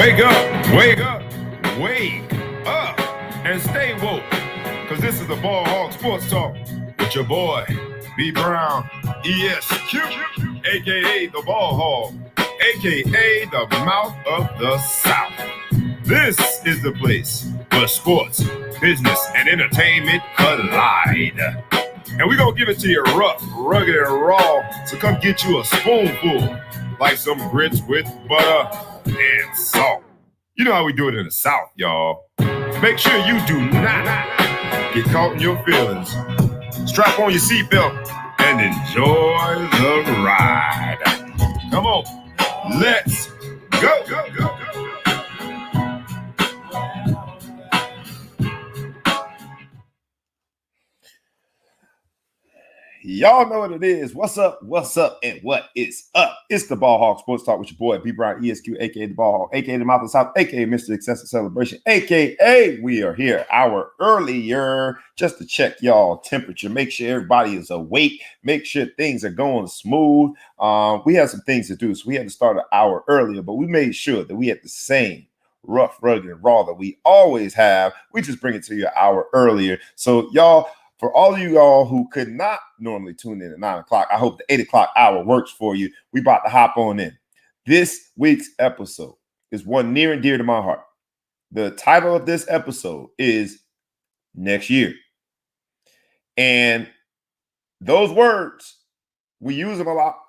Wake up, wake up, wake up, and stay woke. Because this is the Ball Hog Sports Talk with your boy, B. Brown, ESQ, a.k.a. the Ball Hog, a.k.a. the Mouth of the South. This is the place where sports, business, and entertainment collide. And we're going to give it to you rough, rugged, and raw. So come get you a spoonful, like some grits with butter and salt. You know how we do it in the South, y'all. Make sure you do not get caught in your feelings. Strap on your seatbelt and enjoy the ride. Come on, let's go. Y'all know what it is. What's up, and what is up? It's the Ball Hog Sports Talk with your boy, B. Brown, ESQ, a.k.a. the Ball Hog, a.k.a. the Mouth of the South, a.k.a. Mr. Excessive Celebration, a.k.a. we are here an hour earlier just to check y'all temperature, make sure everybody is awake, make sure things are going smooth. We had some things to do, so we had to start an hour earlier, but we made sure that we had the same rough, rugged, and raw that we always have. We just bring it to you an hour earlier. So y'all, for all of you all who could not normally tune in at 9 o'clock, I hope the 8 o'clock hour works for you. We about to hop on in. This week's episode is one near and dear to my heart. The title of this episode is Next Year. And those words, we use them a lot.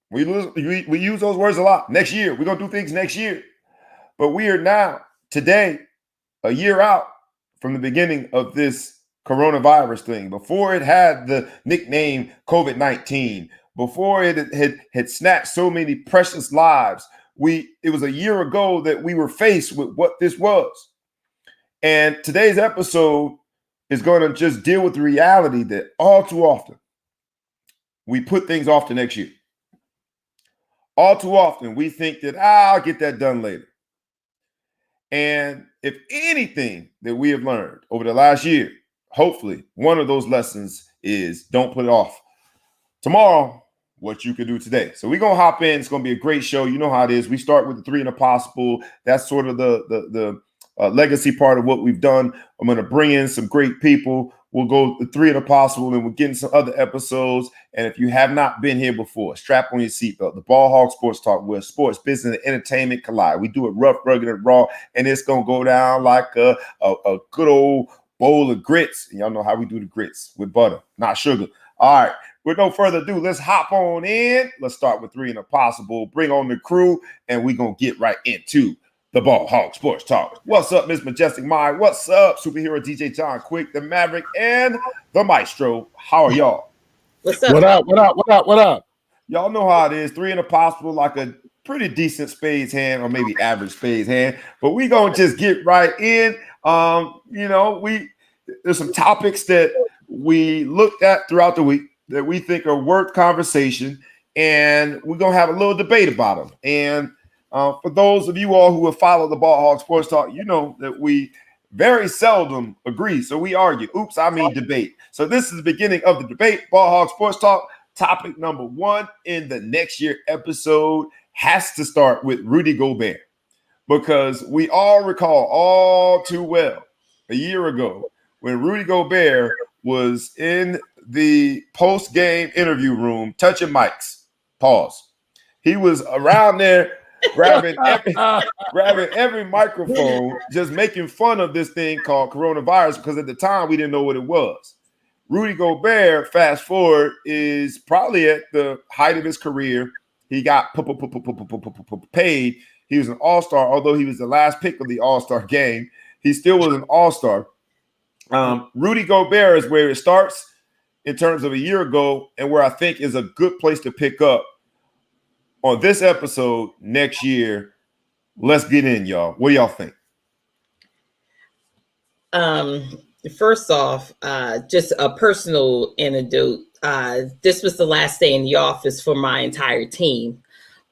We use those words a lot. Next year, we're going to do things next year. But we are now, today, a year out from the beginning of this coronavirus thing, before it had the nickname COVID-19, before it had snatched so many precious lives. It was a year ago that we were faced with what this was. And today's episode is going to just deal with the reality that all too often we put things off to next year. All too often we think that I'll get that done later. And if anything that we have learned over the last year, hopefully, one of those lessons is don't put it off. Tomorrow, what you can do today. So we're going to hop in. It's going to be a great show. You know how it is. We start with the 3 and a possible. That's sort of the legacy part of what we've done. I'm going to bring in some great people. We'll go the 3 and a possible, and we'll get in some other episodes. And if you have not been here before, strap on your seatbelt. The Ball Hog Sports Talk, where sports, business, and entertainment collide. We do it rough, rugged, and raw, and it's going to go down like a good old bowl of grits. And y'all know how we do the grits with butter, not sugar. All right, with no further ado, let's hop on in. Let's start with 3 and a possible. Bring on the crew, and we're going to get right into the Ball Hog Sports Talk. What's up, Miss Majestic Mind? What's up, superhero DJ John Quick, the Maverick, and the Maestro? How are y'all? What's up? What up? Y'all know how it is. 3 and a possible, like a pretty decent spades hand, or maybe average spades hand. But we going to just get right in. There's some topics that we looked at throughout the week that we think are worth conversation, and we're going to have a little debate about them. And for those of you all who have followed the Ball Hog Sports Talk, you know that we very seldom agree. So we argue. Debate. So this is the beginning of the debate. Ball Hog Sports Talk. Topic number 1 in the next year episode has to start with Rudy Gobert, because we all recall all too well a year ago when Rudy Gobert was in the post-game interview room touching mics. Pause. He was around there grabbing every microphone, just making fun of this thing called coronavirus, because at the time we didn't know what it was. Rudy Gobert, fast forward, is probably at the height of his career. He got paid. He was an all-star, although he was the last pick of the all-star game. He still was an all-star. Rudy Gobert is where it starts in terms of a year ago, and where I think is a good place to pick up on this episode next year. Let's get in, y'all. What do y'all think? First off, just a personal anecdote. This was the last day in the office for my entire team.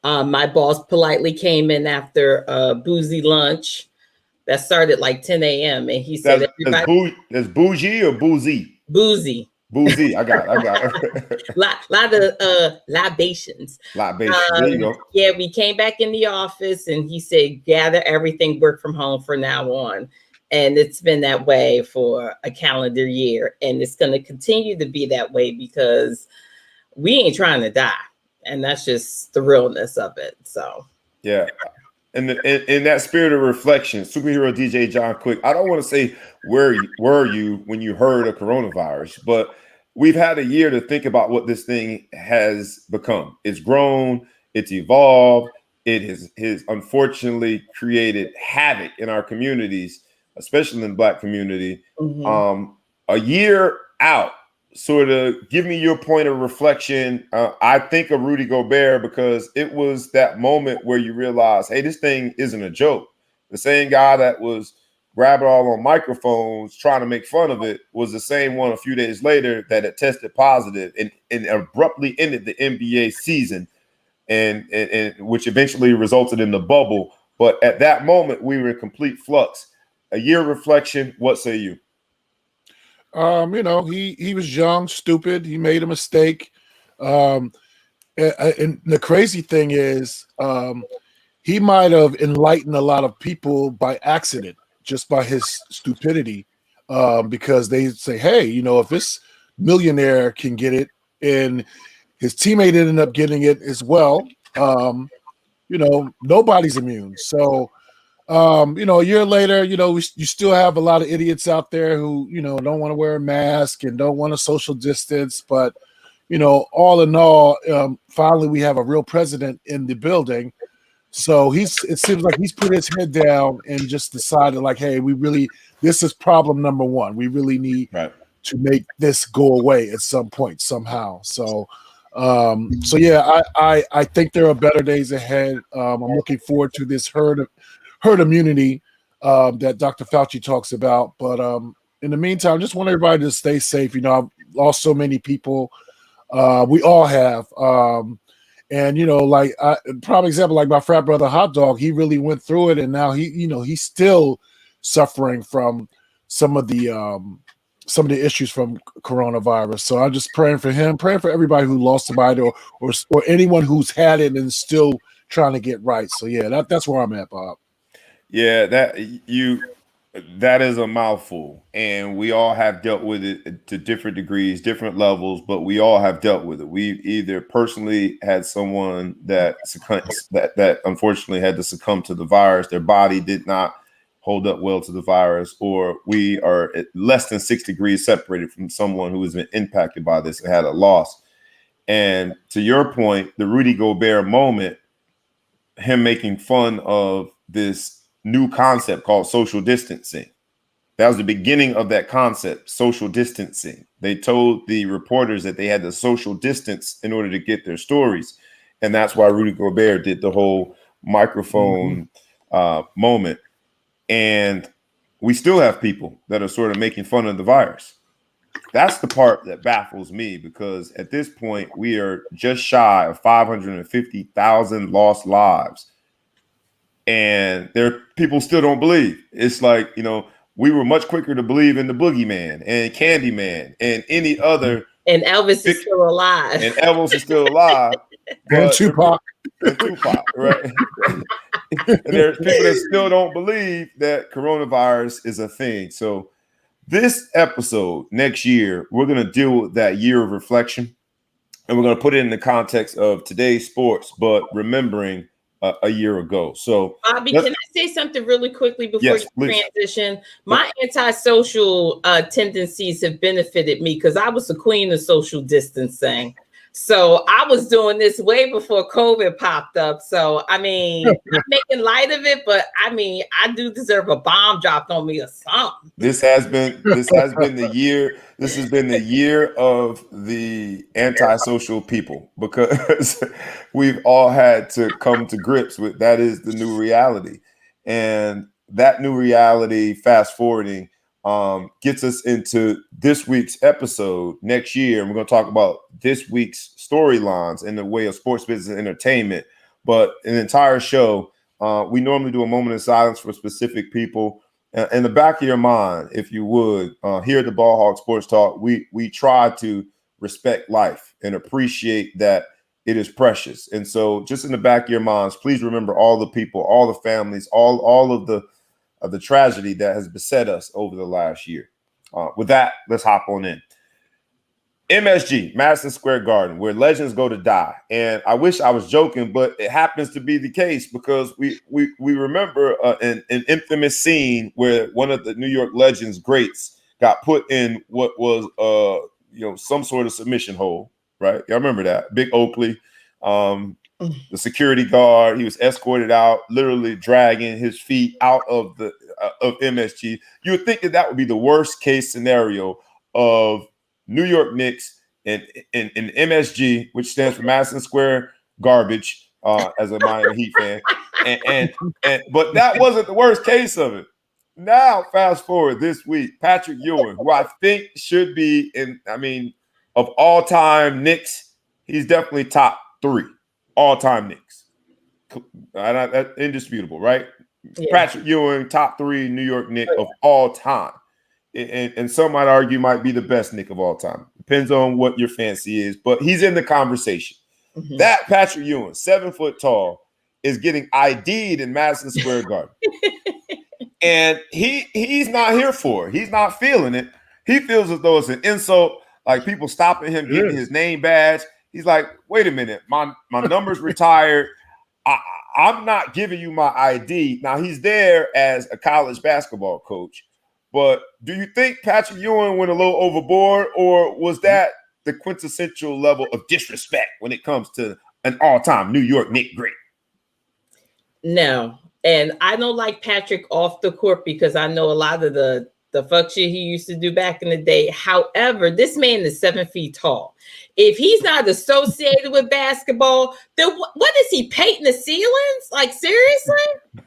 My boss politely came in after a boozy lunch that started like 10 a.m. and he said, that's bougie or boozy? Boozy. Boozy. I got it. lot of libations. Libation. There you go. Yeah, we came back in the office and he said, gather everything, work from home from now on. And it's been that way for a calendar year. And it's going to continue to be that way because we ain't trying to die. And that's just the realness of it. So, yeah. And in that spirit of reflection, superhero DJ John Quick, I don't want to say where were you when you heard of coronavirus, but we've had a year to think about what this thing has become. It's grown, it's evolved, it has unfortunately created havoc in our communities, especially in the Black community. A year out, sort of give me your point of reflection. I think of Rudy Gobert because it was that moment where you realize, hey, this thing isn't a joke. The same guy that was grabbing all on microphones trying to make fun of it was the same one a few days later that had tested positive and abruptly ended the NBA season, and which eventually resulted in the bubble. But at that moment, we were in complete flux. A year reflection, what say you? He was young, stupid. He made a mistake. And the crazy thing is, he might have enlightened a lot of people by accident, just by his stupidity, because they say, hey, if this millionaire can get it and his teammate ended up getting it as well, nobody's immune. So, a year later, you still have a lot of idiots out there who, don't want to wear a mask and don't want to social distance. But, all in all, finally, we have a real president in the building. So it seems like he's put his head down and just decided like, hey, this is problem number one. We really need to make this go away at some point somehow. So yeah, I think there are better days ahead. I'm looking forward to this herd immunity that Dr. Fauci talks about. But in the meantime, just want everybody to stay safe. I've lost so many people. We all have. And prime example, like my frat brother Hot Dog, he really went through it, and now he's still suffering from some of the issues from coronavirus. So I'm just praying for him, praying for everybody who lost somebody or anyone who's had it and still trying to get right. So yeah, that's where I'm at, Bob. Yeah, that is a mouthful, and we all have dealt with it to different degrees, different levels, but we all have dealt with it. We've either personally had someone that unfortunately had to succumb to the virus. Their body did not hold up well to the virus, or we are at less than 6 degrees separated from someone who has been impacted by this and had a loss. And to your point, the Rudy Gobert moment, him making fun of this new concept called social distancing. That was the beginning of that concept, social distancing. They told the reporters that they had to social distance in order to get their stories. And that's why Rudy Gobert did the whole microphone moment. And we still have people that are sort of making fun of the virus. That's the part that baffles me, because at this point, we are just shy of 550,000 lost lives. And people still don't believe. It's like, we were much quicker to believe in the boogeyman and Candyman and any other. And Elvis is still alive. And Elvis is still alive. And Tupac. Right? And there's people that still don't believe that coronavirus is a thing. So this episode next year, we're going to deal with that year of reflection. And we're going to put it in the context of today's sports, but remembering a year ago. So, Bobby, can I say something really quickly before you transition? My antisocial tendencies have benefited me because I was the queen of social distancing. So I was doing this way before COVID popped up. So, I'm making light of it, but I do deserve a bomb dropped on me or something. This has been the year. This has been the year of the antisocial people, because we've all had to come to grips with that is the new reality. And that new reality, fast forwarding, gets us into this week's episode next year. And we're going to talk about this week's storylines in the way of sports business and entertainment. But an entire show, we normally do a moment of silence for specific people. in the back of your mind, if you would, here at the Ball Hawk Sports Talk, we try to respect life and appreciate that it is precious. And so just in the back of your minds, please remember all the people, all the families, all of the tragedy that has beset us over the last year. With that, let's hop on in. MSG, Madison Square Garden, where legends go to die. And I wish I was joking, but it happens to be the case because we remember an infamous scene where one of the New York Legends greats got put in what was some sort of submission hole, right? Y'all remember that? Big Oakley, the security guard, he was escorted out, literally dragging his feet out of MSG. You would think that would be the worst case scenario of New York Knicks and MSG, which stands for Madison Square Garbage, as a Miami Heat fan. But that wasn't the worst case of it. Now, fast forward this week, Patrick Ewing, who I think should be of all-time Knicks, he's definitely top 3 all-time Knicks. That's indisputable, right? Yeah. Patrick Ewing, top 3 New York Knick of all time. And some might argue might be the best Knick of all time. Depends on what your fancy is, but he's in the conversation. Mm-hmm. That Patrick Ewing, 7 foot tall, is getting ID'd in Madison Square Garden. And he's not here for it. He's not feeling it. He feels as though it's an insult, like people stopping him, getting his name badge. He's like, wait a minute, my number's retired. I'm not giving you my ID. Now, he's there as a college basketball coach. But do you think Patrick Ewing went a little overboard, or was that the quintessential level of disrespect when it comes to an all-time New York Knicks great? No. And I don't like Patrick off the court because I know a lot of the fuck shit he used to do back in the day. However, this man is 7 feet tall. If he's not associated with basketball, then what is he, painting the ceilings? Like, seriously?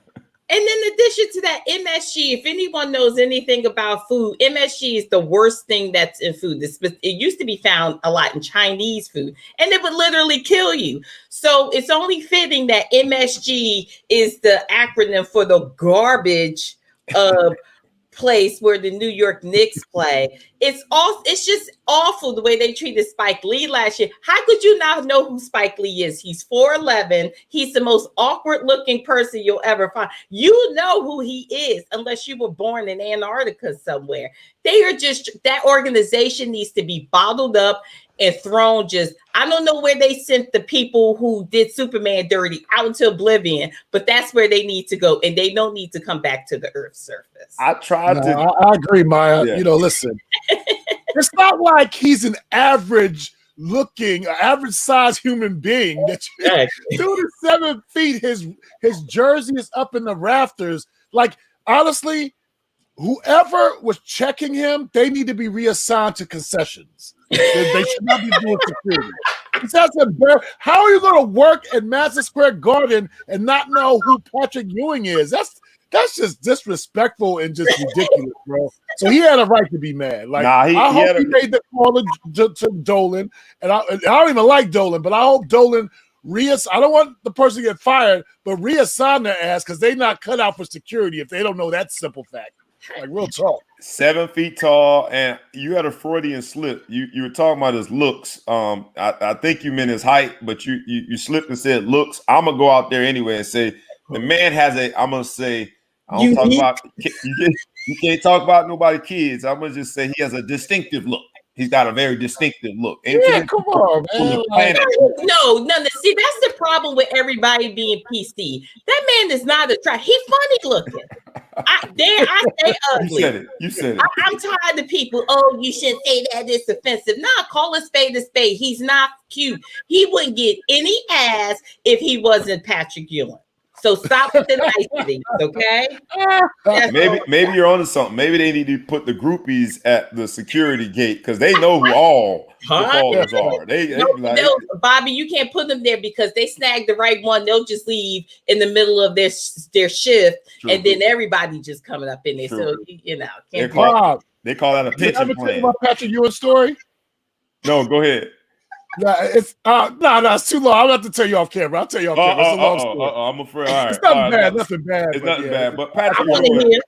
And then in addition to that, MSG, if anyone knows anything about food, MSG is the worst thing that's in food. It used to be found a lot in Chinese food, and it would literally kill you. So it's only fitting that MSG is the acronym for the garbage place where the New York Knicks play. It's just awful the way they treated Spike Lee last year. How could you not know who Spike Lee is? He's 4'11". He's the most awkward looking person you'll ever find. You know who he is unless you were born in Antarctica somewhere. That organization needs to be bottled up and thrown I don't know where they sent the people who did Superman dirty out into oblivion, but that's where they need to go, and they don't need to come back to the Earth's surface. I agree, Maya. Yeah. Listen, it's not like he's an average size human being. That 2 to 7 feet, his jersey is up in the rafters. Like, honestly, whoever was checking him, they need to be reassigned to concessions. They should not be doing security. How are you going to work at Madison Square Garden and not know who Patrick Ewing is? That's just disrespectful and just ridiculous, bro. So he had a right to be mad. Like, I hope he made the call to Dolan, and I don't even like Dolan, but I hope Dolan I don't want the person to get fired, but reassign their ass because they're not cut out for security if they don't know that simple fact. Like, real talk. 7 feet tall, and you had a Freudian slip. You were talking about his looks. I think you meant his height, but you slipped and said looks. I'm gonna go out there anyway and say the man has I'm gonna say you can't talk about nobody kids. I'm gonna just say he has a distinctive look. He's got a very distinctive look. Yeah, come on, man. No. See, that's the problem with everybody being PC. That man is not attractive. He's funny looking. I say ugly. You said it. I'm tired of people. Oh, you shouldn't say that. It's offensive. Nah, call a spade a spade. He's not cute. He wouldn't get any ass if he wasn't Patrick Ewing. So stop with the niceties, okay? Maybe you're onto something. Maybe they need to put the groupies at the security gate because they know who all the ballers are. Bobby, you can't put them there because they snag the right one. They'll just leave in the middle of their shift, and then everybody just coming up in there. True. So they call that a pension plan. About Patrick Ewing's story? No, go ahead. It's too long. I'll have to tell you off camera. I'll tell you off camera. It's a long story. I'm afraid. All right, it's nothing bad. Nothing bad. It's nothing bad. But Patrick Ewing,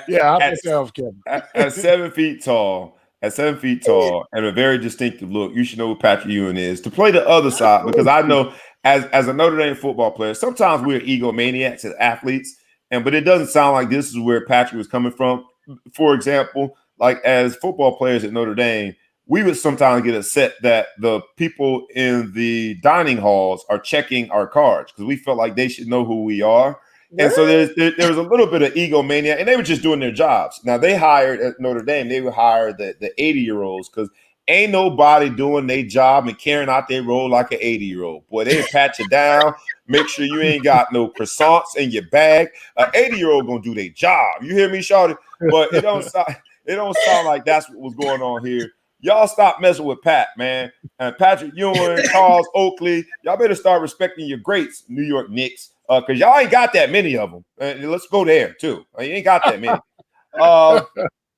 Yeah, at, myself, Kevin. at 7 feet tall, and a very distinctive look, you should know who Patrick Ewing is. To play the other side, because I know as a Notre Dame football player, sometimes we're egomaniacs as athletes, but it doesn't sound like this is where Patrick was coming from. For example, like as football players at Notre Dame, we would sometimes get upset that the people in the dining halls are checking our cards because we felt like they should know who we are. And so there was a little bit of egomania, and they were just doing their jobs. Now, they hired at Notre Dame, they would hire the 80-year-olds because ain't nobody doing their job and carrying out their role like an 80-year-old. Boy, they pat you down, make sure you ain't got no croissants in your bag. An 80-year-old gonna do their job. You hear me, shawty? But it don't sound like that's what was going on here. Y'all stop messing with Pat, man. And Patrick Ewing, Charles Oakley, y'all better start respecting your greats, New York Knicks. Because y'all ain't got that many of them. Let's go there, too. You ain't got that many.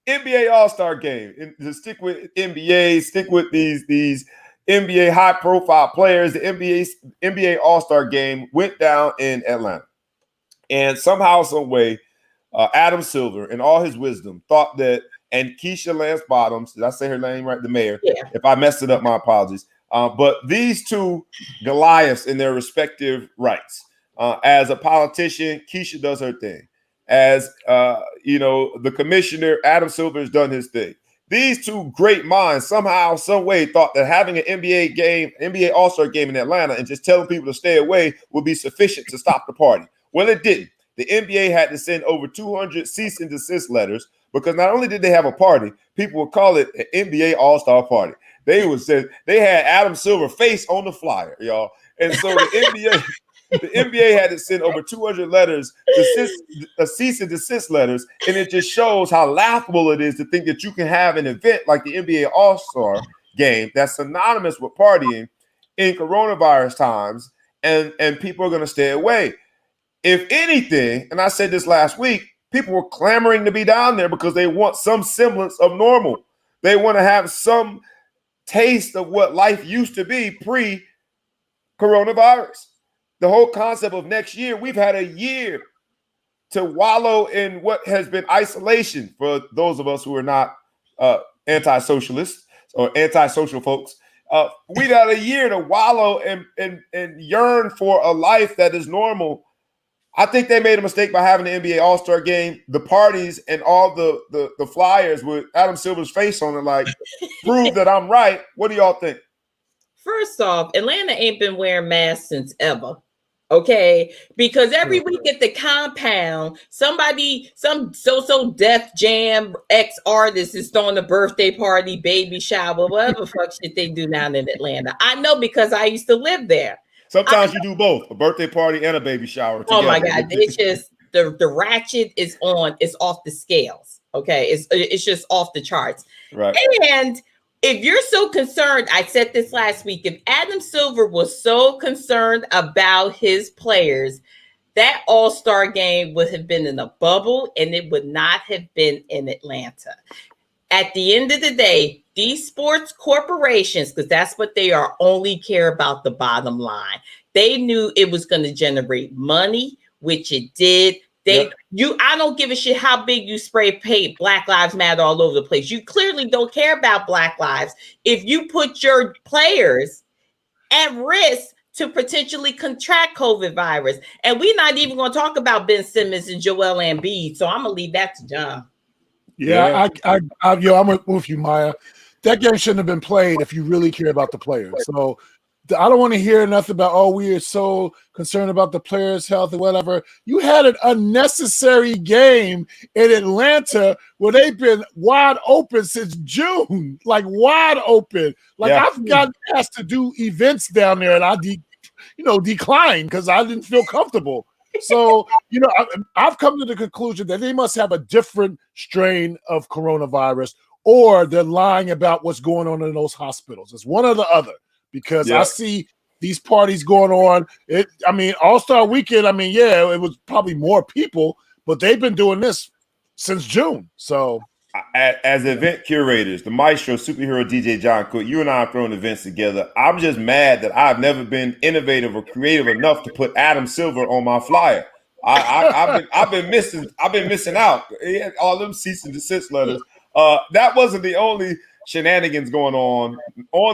NBA All-Star game. Just stick with NBA. Stick with these NBA high-profile players. The NBA All-Star game went down in Atlanta. And somehow, some way, Adam Silver, in all his wisdom, thought that, and Keisha Lance Bottoms, did I say her name right? The mayor. Yeah. If I messed it up, my apologies. But these two Goliaths in their respective rights. As a politician, Keisha does her thing. As the commissioner, Adam Silver has done his thing. These two great minds somehow, some way thought that having an NBA All-Star game in Atlanta and just telling people to stay away would be sufficient to stop the party. Well, it didn't. The NBA had to send over 200 cease and desist letters because not only did they have a party, people would call it an NBA All-Star party. They had Adam Silver face on the flyer, y'all. And so the NBA had to send over 200 letters, cease and desist letters, and it just shows how laughable it is to think that you can have an event like the NBA All-Star game that's synonymous with partying in coronavirus times, and people are going to stay away. If anything, and I said this last week, people were clamoring to be down there because they want some semblance of normal. They want to have some taste of what life used to be pre-coronavirus. The whole concept of next year, we've had a year to wallow in what has been isolation for those of us who are not anti-socialists or anti-social folks. We've had a year to wallow and yearn for a life that is normal. I think they made a mistake by having the NBA All-Star game, the parties, and all the flyers with Adam Silver's face on it, like, prove that I'm right. What do y'all think? First off, Atlanta ain't been wearing masks since ever. Okay, because every week at the compound, some so Def Jam ex-artist is throwing a birthday party, baby shower, whatever fuck shit they do down in Atlanta. I know because I used to live there. Sometimes you do both, a birthday party and a baby shower together. Oh my God, it's just the ratchet is on. It's off the scales. Okay, it's just off the charts. Right. And if you're so concerned, I said this last week, if Adam Silver was so concerned about his players, that All-Star game would have been in a bubble and it would not have been in Atlanta. At the end of the day, these sports corporations, because that's what they are, only care about the bottom line. They knew it was going to generate money, which it did. I don't give a shit how big you spray paint Black Lives Matter all over the place. You clearly don't care about Black lives if you put your players at risk to potentially contract COVID virus. And we're not even going to talk about Ben Simmons and Joel Embiid. So I'm going to leave that to John. Yeah, I'm with you, Maya. That game shouldn't have been played if you really care about the players. So I don't want to hear nothing about, we are so concerned about the players' health or whatever. You had an unnecessary game in Atlanta where they've been wide open since June, like wide open. Like I've gotten asked to do events down there and I declined because I didn't feel comfortable. So, I've come to the conclusion that they must have a different strain of coronavirus or they're lying about what's going on in those hospitals. It's one or the other. Because I see these parties going on. All-Star Weekend, it was probably more people, but they've been doing this since June. So as event curators, the maestro, superhero DJ John Cook, you and I are throwing events together. I'm just mad that I've never been innovative or creative enough to put Adam Silver on my flyer. I've been missing out. He had all them cease and desist letters. That wasn't the only shenanigans going on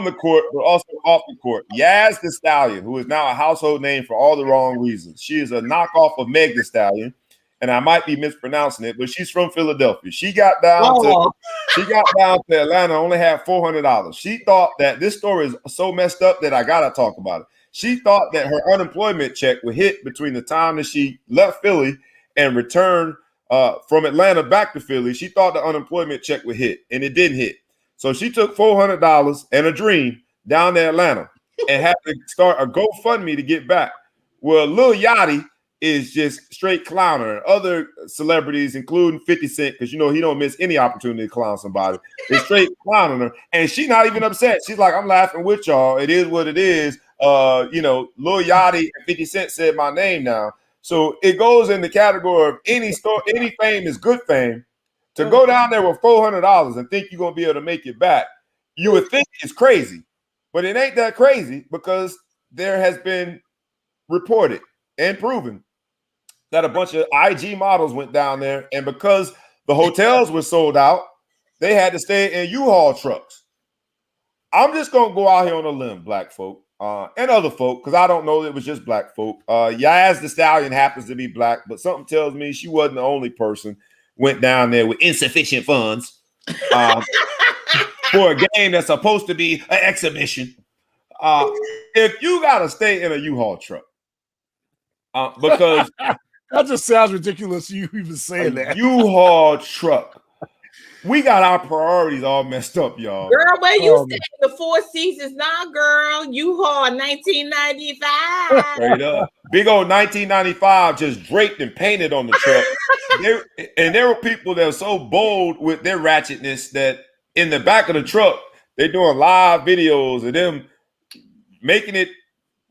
the court, but also off the court. Yaz the Stallion, who is now a household name for all the wrong reasons. She is a knockoff of Meg the Stallion, and I might be mispronouncing it, but she's from Philadelphia. She got down to Atlanta, only had $400. She thought that this story is so messed up that I gotta talk about it. She thought that her unemployment check would hit between the time that she left Philly and returned from Atlanta back to Philly. She thought the unemployment check would hit, and it didn't hit. So she took $400 and a dream down to Atlanta and had to start a GoFundMe to get back. Well, Lil Yachty is just straight clowning her. Other celebrities, including 50 Cent, because he don't miss any opportunity to clown somebody, is straight clowning her. And she's not even upset. She's like, I'm laughing with y'all. It is what it is. Lil Yachty and 50 Cent said my name now. So it goes in the category of any fame is good fame. To go down there with $400 and think you're going to be able to make it back, you would think it's crazy. But it ain't that crazy because there has been reported and proven that a bunch of IG models went down there, and because the hotels were sold out, they had to stay in U-Haul trucks. I'm just going to go out here on a limb, black folk, and other folk, because I don't know that it was just black folk. Yaz the Stallion happens to be black, but something tells me she wasn't the only person went down there with insufficient funds for a game that's supposed to be an exhibition. If you got to stay in a U-Haul truck, because that just sounds ridiculous. You even saying that U-Haul truck, we got our priorities all messed up, y'all. Girl, where you stay in the Four Seasons now, girl? U-Haul 1995. Straight up. Big old 1995 just draped and painted on the truck. There were people that were so bold with their ratchetness that in the back of the truck, they're doing live videos of them making it.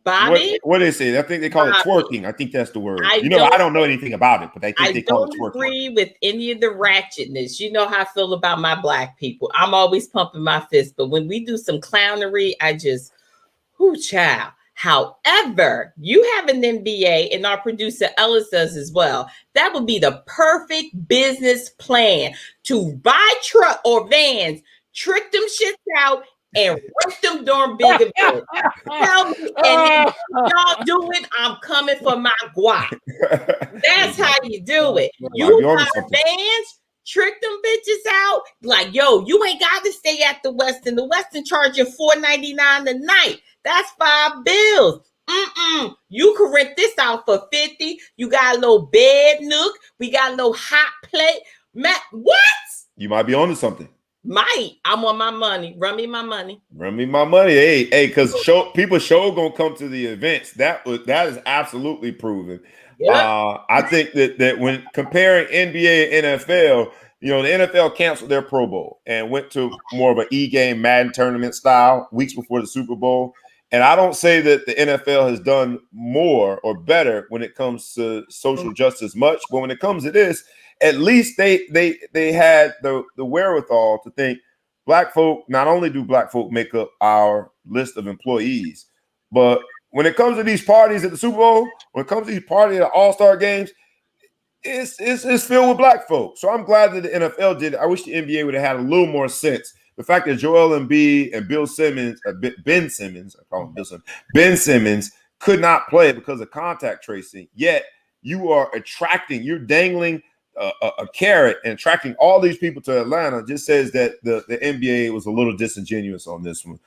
Bobby? What they say? I think they call it twerking. I think that's the word. I don't know anything about it, but they call it twerking. I don't agree with any of the ratchetness. You know how I feel about my black people. I'm always pumping my fist, but when we do some clownery, I just, child. However, you have an MBA, and our producer Ellis does as well. That would be the perfect business plan to buy truck or vans, trick them shits out, and rent them during big events. Tell me, and if y'all do it, I'm coming for my guap. That's how you do it. You buy vans, trick them bitches out. Like, yo, you ain't got to stay at the Westin. The Westin charging $4.99 a night. That's $5. You can rent this out for $50. You got a little bed nook. We got a little hot plate. Matt, what? You might be onto something. I want my money. Run me my money. Hey, because people gonna come to the events. That is absolutely proven. Yep. I think that when comparing NBA and NFL, the NFL canceled their Pro Bowl and went to more of an e-game Madden tournament style weeks before the Super Bowl. And I don't say that the NFL has done more or better when it comes to social justice much, but when it comes to this, at least they had the wherewithal to think black folk, not only do black folk make up our list of employees, but when it comes to these parties at the Super Bowl, when it comes to these parties at All Star games, it's filled with black folk. So I'm glad that the NFL did it. I wish the NBA would have had a little more sense. The fact that Joel Embiid and Ben Simmons could not play because of contact tracing, yet you're dangling a carrot and attracting all these people to Atlanta, just says that the NBA was a little disingenuous on this one.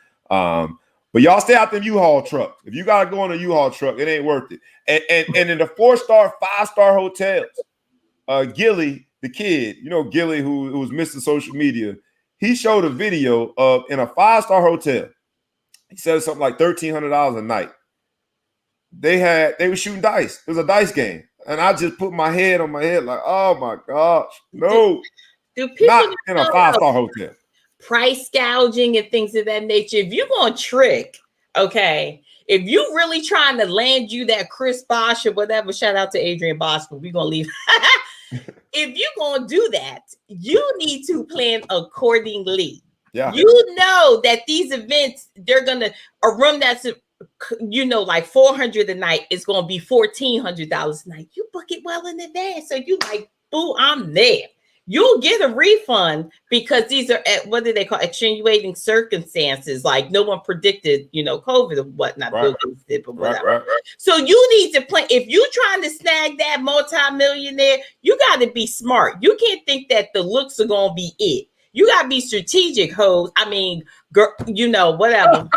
But y'all stay out them U-Haul trucks. If you got to go in a U-Haul truck, it ain't worth it. And in the 4-star, 5-star hotels, Gilly, the kid, Gilly, who was Mr. Social Media, he showed a video of in a 5-star hotel. He said something like $1,300 a night. They were shooting dice. It was a dice game. And I just put my head on my head like, oh my gosh, no. Do people not in a 5-star hotel. Price gouging and things of that nature. If you're going to trick, okay, if you really trying to land you that Chris Bosh or whatever, shout out to Adrian Bosch, but we're going to leave. If you're going to do that, you need to plan accordingly. Yeah. You know that these events, they're going to, a room that's like $400 a night is going to be $1,400 a night. You book it well in advance. So you like, boo, I'm there. You'll get a refund because these are, what do they call, extenuating circumstances? Like no one predicted, COVID or whatnot. Right. Bill Gates did, but whatever. Right. So you need to plan. If you're trying to snag that multimillionaire, you got to be smart. You can't think that the looks are going to be it. You got to be strategic, hoes. I mean, girl, whatever.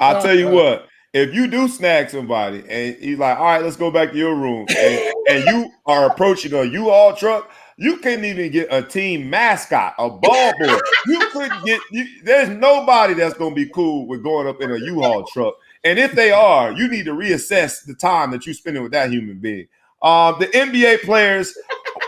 I'll tell you what. If you do snag somebody and he's like, all right, let's go back to your room, and you are approaching a U-Haul truck, you can't even get a team mascot, a ball boy. You couldn't get. There's nobody that's going to be cool with going up in a U-Haul truck. And if they are, you need to reassess the time that you're spending with that human being. The NBA players,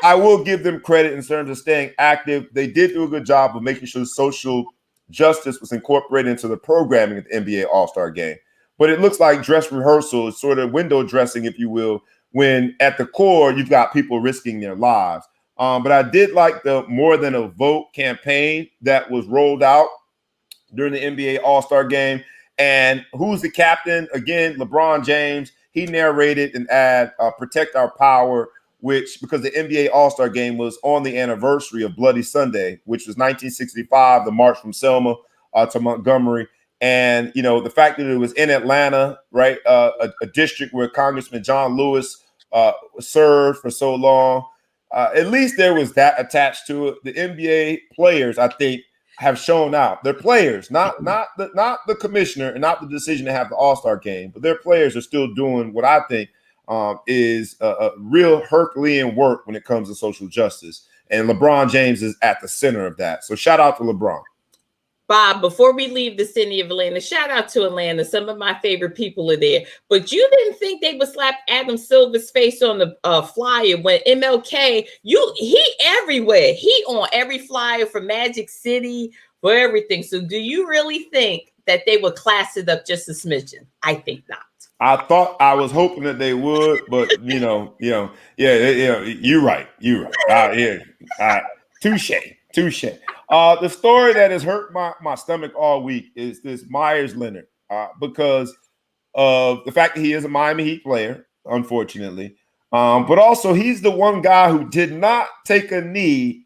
I will give them credit in terms of staying active. They did do a good job of making sure social justice was incorporated into the programming of the NBA All-Star Game. But it looks like dress rehearsal is sort of window dressing, if you will, when at the core you've got people risking their lives. But I did like the More Than a Vote campaign that was rolled out during the NBA All-Star Game. And who's the captain? Again, LeBron James. He narrated an ad, Protect Our Power, which, because the NBA All-Star Game was on the anniversary of Bloody Sunday, which was 1965, the march from Selma to Montgomery. And, the fact that it was in Atlanta, right, a district where Congressman John Lewis served for so long, at least there was that attached to it. The NBA players, I think, have shown out. They're players, not the commissioner and not the decision to have the All-Star Game, but their players are still doing what I think is a real Herculean work when it comes to social justice. And LeBron James is at the center of that. So shout out to LeBron. Bob, before we leave the city of Atlanta, shout out to Atlanta. Some of my favorite people are there. But you didn't think they would slap Adam Silver's face on the flyer when MLK, he everywhere. He on every flyer for Magic City, for everything. So do you really think that they would class it up just a smidgen? I think not. I was hoping that they would, but you're right. Touche. The story that has hurt my stomach all week is this Meyers Leonard, because of the fact that he is a Miami Heat player, unfortunately. But also he's the one guy who did not take a knee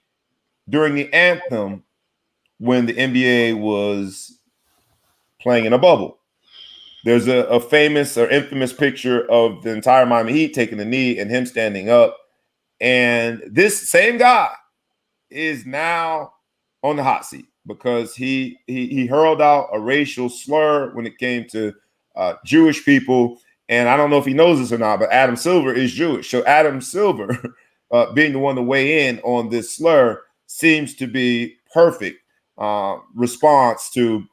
during the anthem when the NBA was playing in a bubble. There's a famous or infamous picture of the entire Miami Heat taking a knee and him standing up. And this same guy is now on the hot seat because he hurled out a racial slur when it came to Jewish people. And I don't know if he knows this or not, but Adam Silver is Jewish. So Adam Silver being the one to weigh in on this slur seems to be perfect response to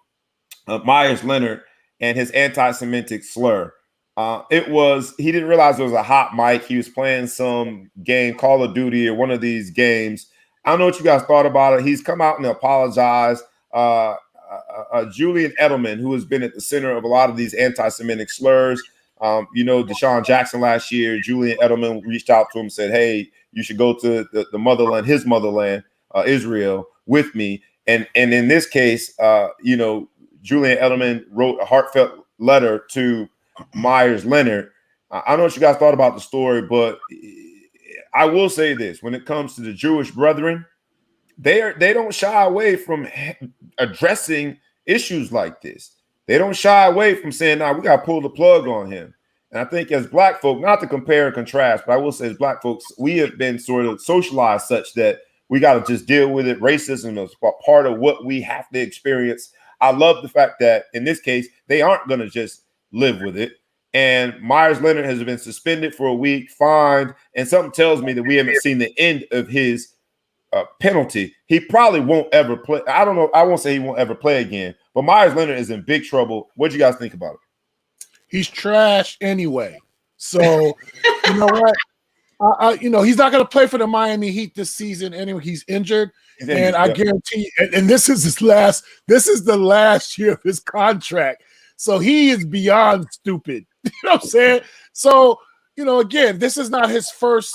Meyers Leonard and his anti-Semitic slur. He didn't realize it was a hot mic. He was playing some game, Call of Duty or one of these games. I don't know what you guys thought about it. He's come out and apologized. Julian Edelman, who has been at the center of a lot of these anti-Semitic slurs. Deshaun Jackson last year, Julian Edelman reached out to him and said, hey, you should go to the motherland, his motherland, Israel, with me. And in this case, Julian Edelman wrote a heartfelt letter to Meyers Leonard. I don't know what you guys thought about the story, but I will say this: when it comes to the Jewish brethren, they don't shy away from addressing issues like this. They don't shy away from saying, "Nah, we got to pull the plug on him." And I think as Black folk, not to compare and contrast, but I will say as Black folks, we have been sort of socialized such that we got to just deal with it. Racism is part of what we have to experience. I love the fact that in this case, they aren't going to just live with it. And Meyers Leonard has been suspended for a week, fined, and something tells me that we haven't seen the end of his penalty. He probably won't ever play. I don't know. I won't say he won't ever play again, but Meyers Leonard is in big trouble. What do you guys think about it? He's trash anyway. So, you know what? He's not going to play for the Miami Heat this season anyway. He's injured. And I guarantee, and this is the last year of his contract. So he is beyond stupid. You know what I'm saying? So, again, this is not his first,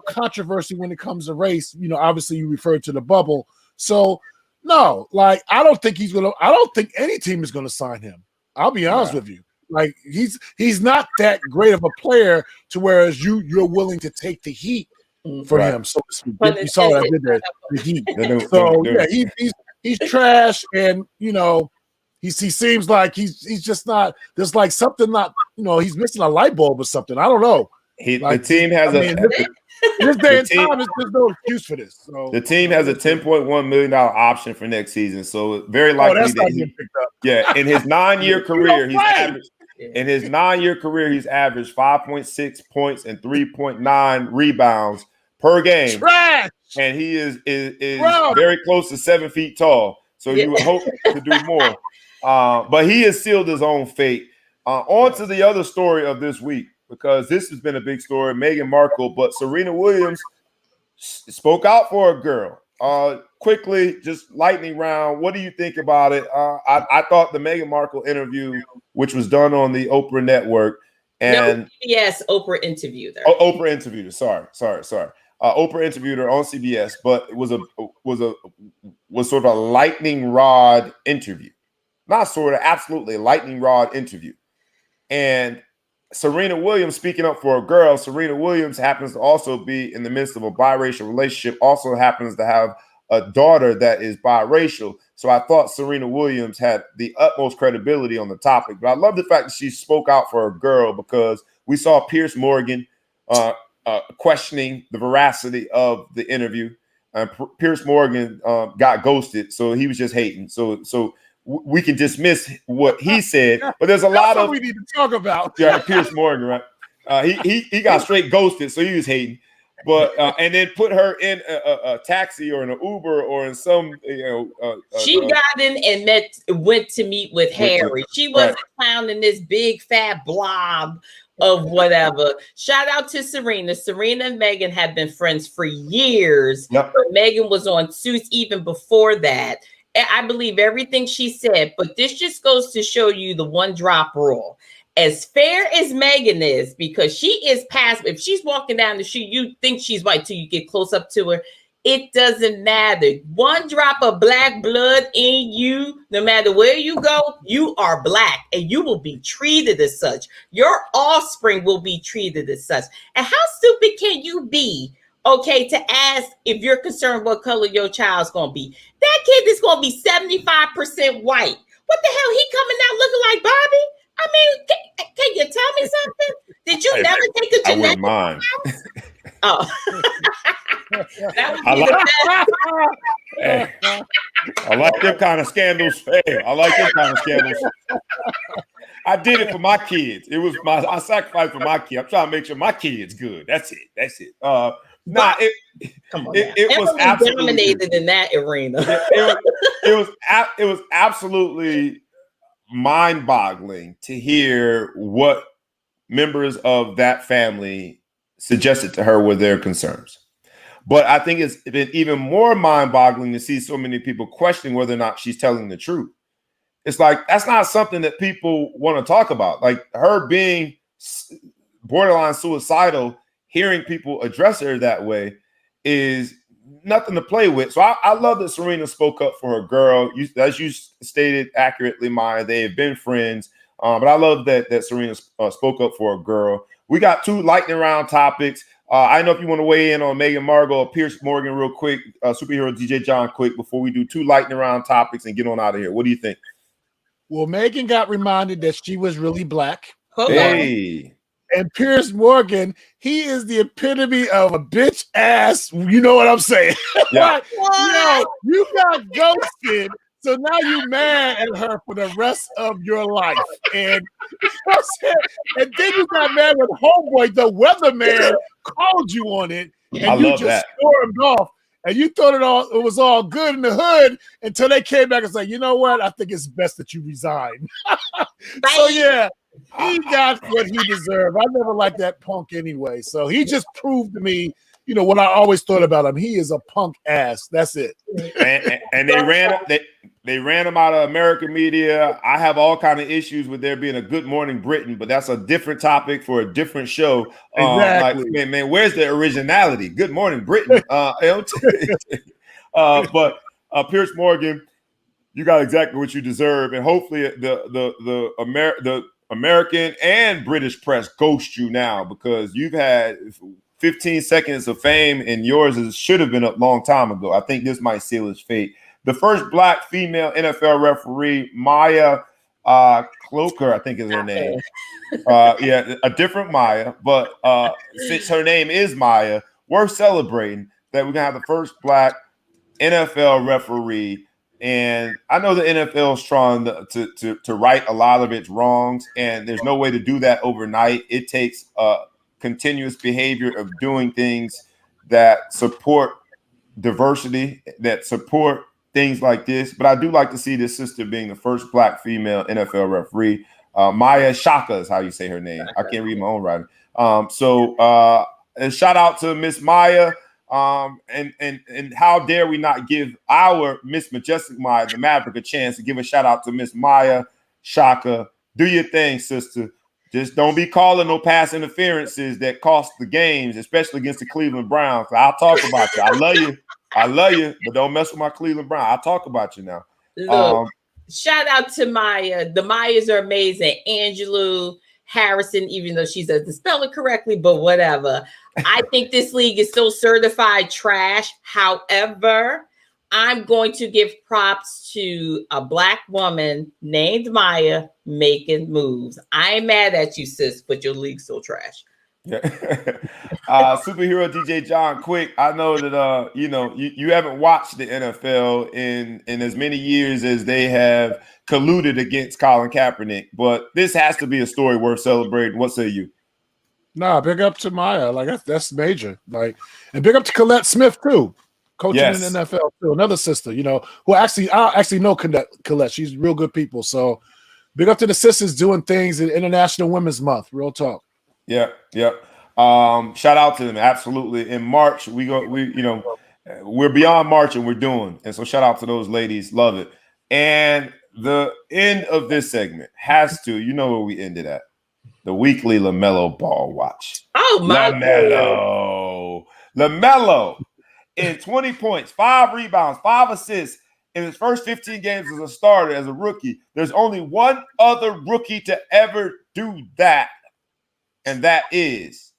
controversy when it comes to race. Obviously you referred to the bubble. So no, I don't think any team is going to sign him. I'll be honest with you. Like he's not that great of a player to whereas you're willing to take the heat for him. So you saw what I did there. The heat. So yeah, he's trash, and he seems like he's just not. There's like something not. He's missing a light bulb or something. I don't know. The team has in this day and time, there's no excuse for this. So the team has a $10.1 million option for next season. So very likely that's not getting picked up. Yeah, in his 9-year career, he's averaged. In his 9-year career, he's averaged 5.6 points and 3.9 rebounds per game. Trash! And he is very close to 7 feet tall. So you would hope to do more. But he has sealed his own fate. On to the other story of this week, because this has been a big story. Meghan Markle, but Serena Williams spoke out for a girl. Quickly, just lightning round. What do you think about it? I thought the Meghan Markle interview, which was done on the Oprah Network, and yes, Oprah interviewed her. Oprah interviewed her. Sorry. Oprah interviewed her on CBS, but it was sort of a lightning rod interview, not sort of, absolutely lightning rod interview. And Serena Williams speaking up for a girl. Serena Williams happens to also be in the midst of a biracial relationship. Also happens to have a daughter that is biracial. So I thought Serena Williams had the utmost credibility on the topic. But I love the fact that she spoke out for a girl, because we saw Piers Morgan questioning the veracity of the interview. Piers Morgan got ghosted, so he was just hating. So we can dismiss what he said, but there's a lot of we need to talk about. Yeah, Piers Morgan, right? He got straight ghosted, so he was hating. But and then put her in a taxi or in an Uber or in some she got in and went to meet with Harry. She wasn't clowning this big fat blob of whatever. Shout out to Serena. Serena and Meghan have been friends for years. Yep. But Meghan was on Suits even before that. I believe everything she said, but this just goes to show you the one drop rule. As fair as Meghan is, because she is past, if she's walking down the street, you think she's white till you get close up to her. It doesn't matter. One drop of black blood in you, no matter where you go, you are black and you will be treated as such. Your offspring will be treated as such. And how stupid can you be? Okay, to ask if you're concerned what color your child's going to be. That kid is going to be 75% white. What the hell? He coming out looking like Bobby? I mean, can you tell me something? Did you never take a genetic? I wouldn't mind. Oh. That would be the best. I like them kind of scandals. Hey, I like them kind of scandals. I did it for my kids. I sacrificed for my kids. I'm trying to make sure my kids good. That's it. Come on. It was absolutely dominated in that arena. It was absolutely mind-boggling to hear what members of that family suggested to her were their concerns. But I think it's been even more mind-boggling to see so many people questioning whether or not she's telling the truth. It's like, that's not something that people want to talk about. Like her being borderline suicidal, hearing people address her that way is nothing to play with. So I love that Serena spoke up for her girl. As you stated accurately, Maya, they have been friends. But I love that Serena spoke up for a girl. We got 2 lightning round topics. I know if you want to weigh in on Meghan Markle or Piers Morgan real quick, superhero DJ John quick, before we do 2 lightning round topics and get on out of here. What do you think? Well, Meghan got reminded that she was really black. Hey. And Piers Morgan, he is the epitome of a bitch ass. You know what I'm saying? Yeah. You got ghosted, so now you mad at her for the rest of your life. And and then you got mad with homeboy, the weatherman called you on it, and you just stormed off. And you thought it was all good in the hood until they came back and said, you know what? I think it's best that you resign. So yeah. He got what he deserved. I never liked that punk anyway. So he just proved to me, what I always thought about him. He is a punk ass. That's it. And they ran him out of American media. I have all kind of issues with there being a Good Morning Britain, but that's a different topic for a different show. Exactly. Like, man, where's the originality? Good Morning Britain. But Piers Morgan, you got exactly what you deserve, and hopefully the American and British press ghost you now, because you've had 15 seconds of fame, and yours should have been a long time ago. I think this might seal his fate. The first Black female NFL referee, Maya Cloker, I think is her name. Yeah, a different Maya, but since her name is Maya, we're celebrating that we're gonna have the first Black NFL referee. And I know the NFL is trying to right a lot of its wrongs, and there's no way to do that overnight. It takes continuous behavior of doing things that support diversity, that support things like this. But I do like to see this sister being the first Black female NFL referee. Maya Shaka is how you say her name. I can't read my own writing. So shout out to Miss Maya. And how dare we not give our Miss Majestic Maya, the Maverick, a chance to give a shout out to Miss Maya Shaka. Do your thing, sister. Just don't be calling no pass interferences that cost the games, especially against the Cleveland Browns. I'll talk about you. I love you, but don't mess with my Cleveland Browns. I'll talk about you now. Look, shout out to Maya. The Mayas are amazing. Angelou Harrison, even though she doesn't spell it correctly, but whatever. I think this league is still certified trash. However, I'm going to give props to a Black woman named Maya making moves. I ain't mad at you, sis, but your league's still trash. Yeah. Superhero DJ John, quick. I know that you haven't watched the NFL in as many years as they have colluded against Colin Kaepernick, but this has to be a story worth celebrating. What say you? Nah, big up to Maya. Like that's major. Like, and big up to Colette Smith too, coaching in the NFL too. Another sister, who I actually know Colette. She's real good people. So big up to the sisters doing things in International Women's Month. Real talk. Yeah. Shout out to them. Absolutely. In March, we're beyond March and we're doing. And so shout out to those ladies. Love it. And the end of this segment has to, where we ended at. The weekly LaMelo Ball Watch. Oh, my LaMelo in 20 points, 5 rebounds, 5 assists in his first 15 games as a starter, as a rookie. There's only one other rookie to ever do that. And that is,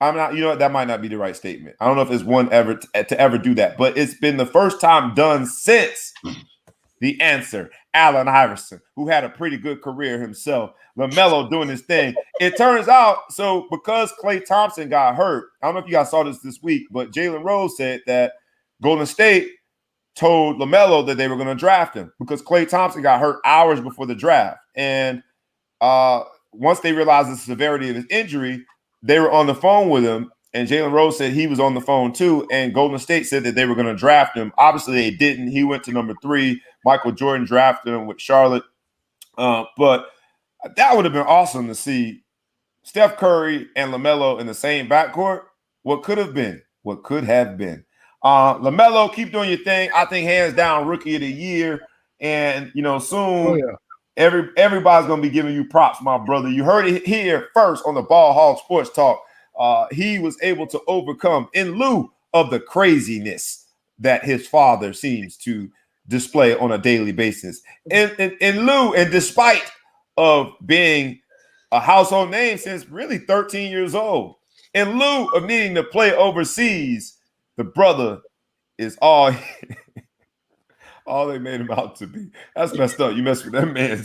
that might not be the right statement. I don't know if there's one ever to ever do that, but it's been the first time done since the answer, Allen Iverson, who had a pretty good career himself. LaMelo doing his thing. It turns out, so because Klay Thompson got hurt, I don't know if you guys saw this week, but Jalen Rose said that Golden State told LaMelo that they were going to draft him because Klay Thompson got hurt hours before the draft. And once they realized the severity of his injury, they were on the phone with him, and Jalen Rose said he was on the phone too, and Golden State said that they were going to draft him. Obviously, they didn't. He went to number 3. Michael Jordan drafted him with Charlotte. But that would have been awesome to see Steph Curry and LaMelo in the same backcourt. What could have been. LaMelo, keep doing your thing. I think hands down Rookie of the Year. And, soon everybody's going to be giving you props, my brother. You heard it here first on the Ball Hog Sports Talk. He was able to overcome in lieu of the craziness that his father seems to display on a daily basis. In lieu and despite of being a household name since really 13 years old, in lieu of needing to play overseas, the brother is all they made him out to be. That's messed up. You mess with that man.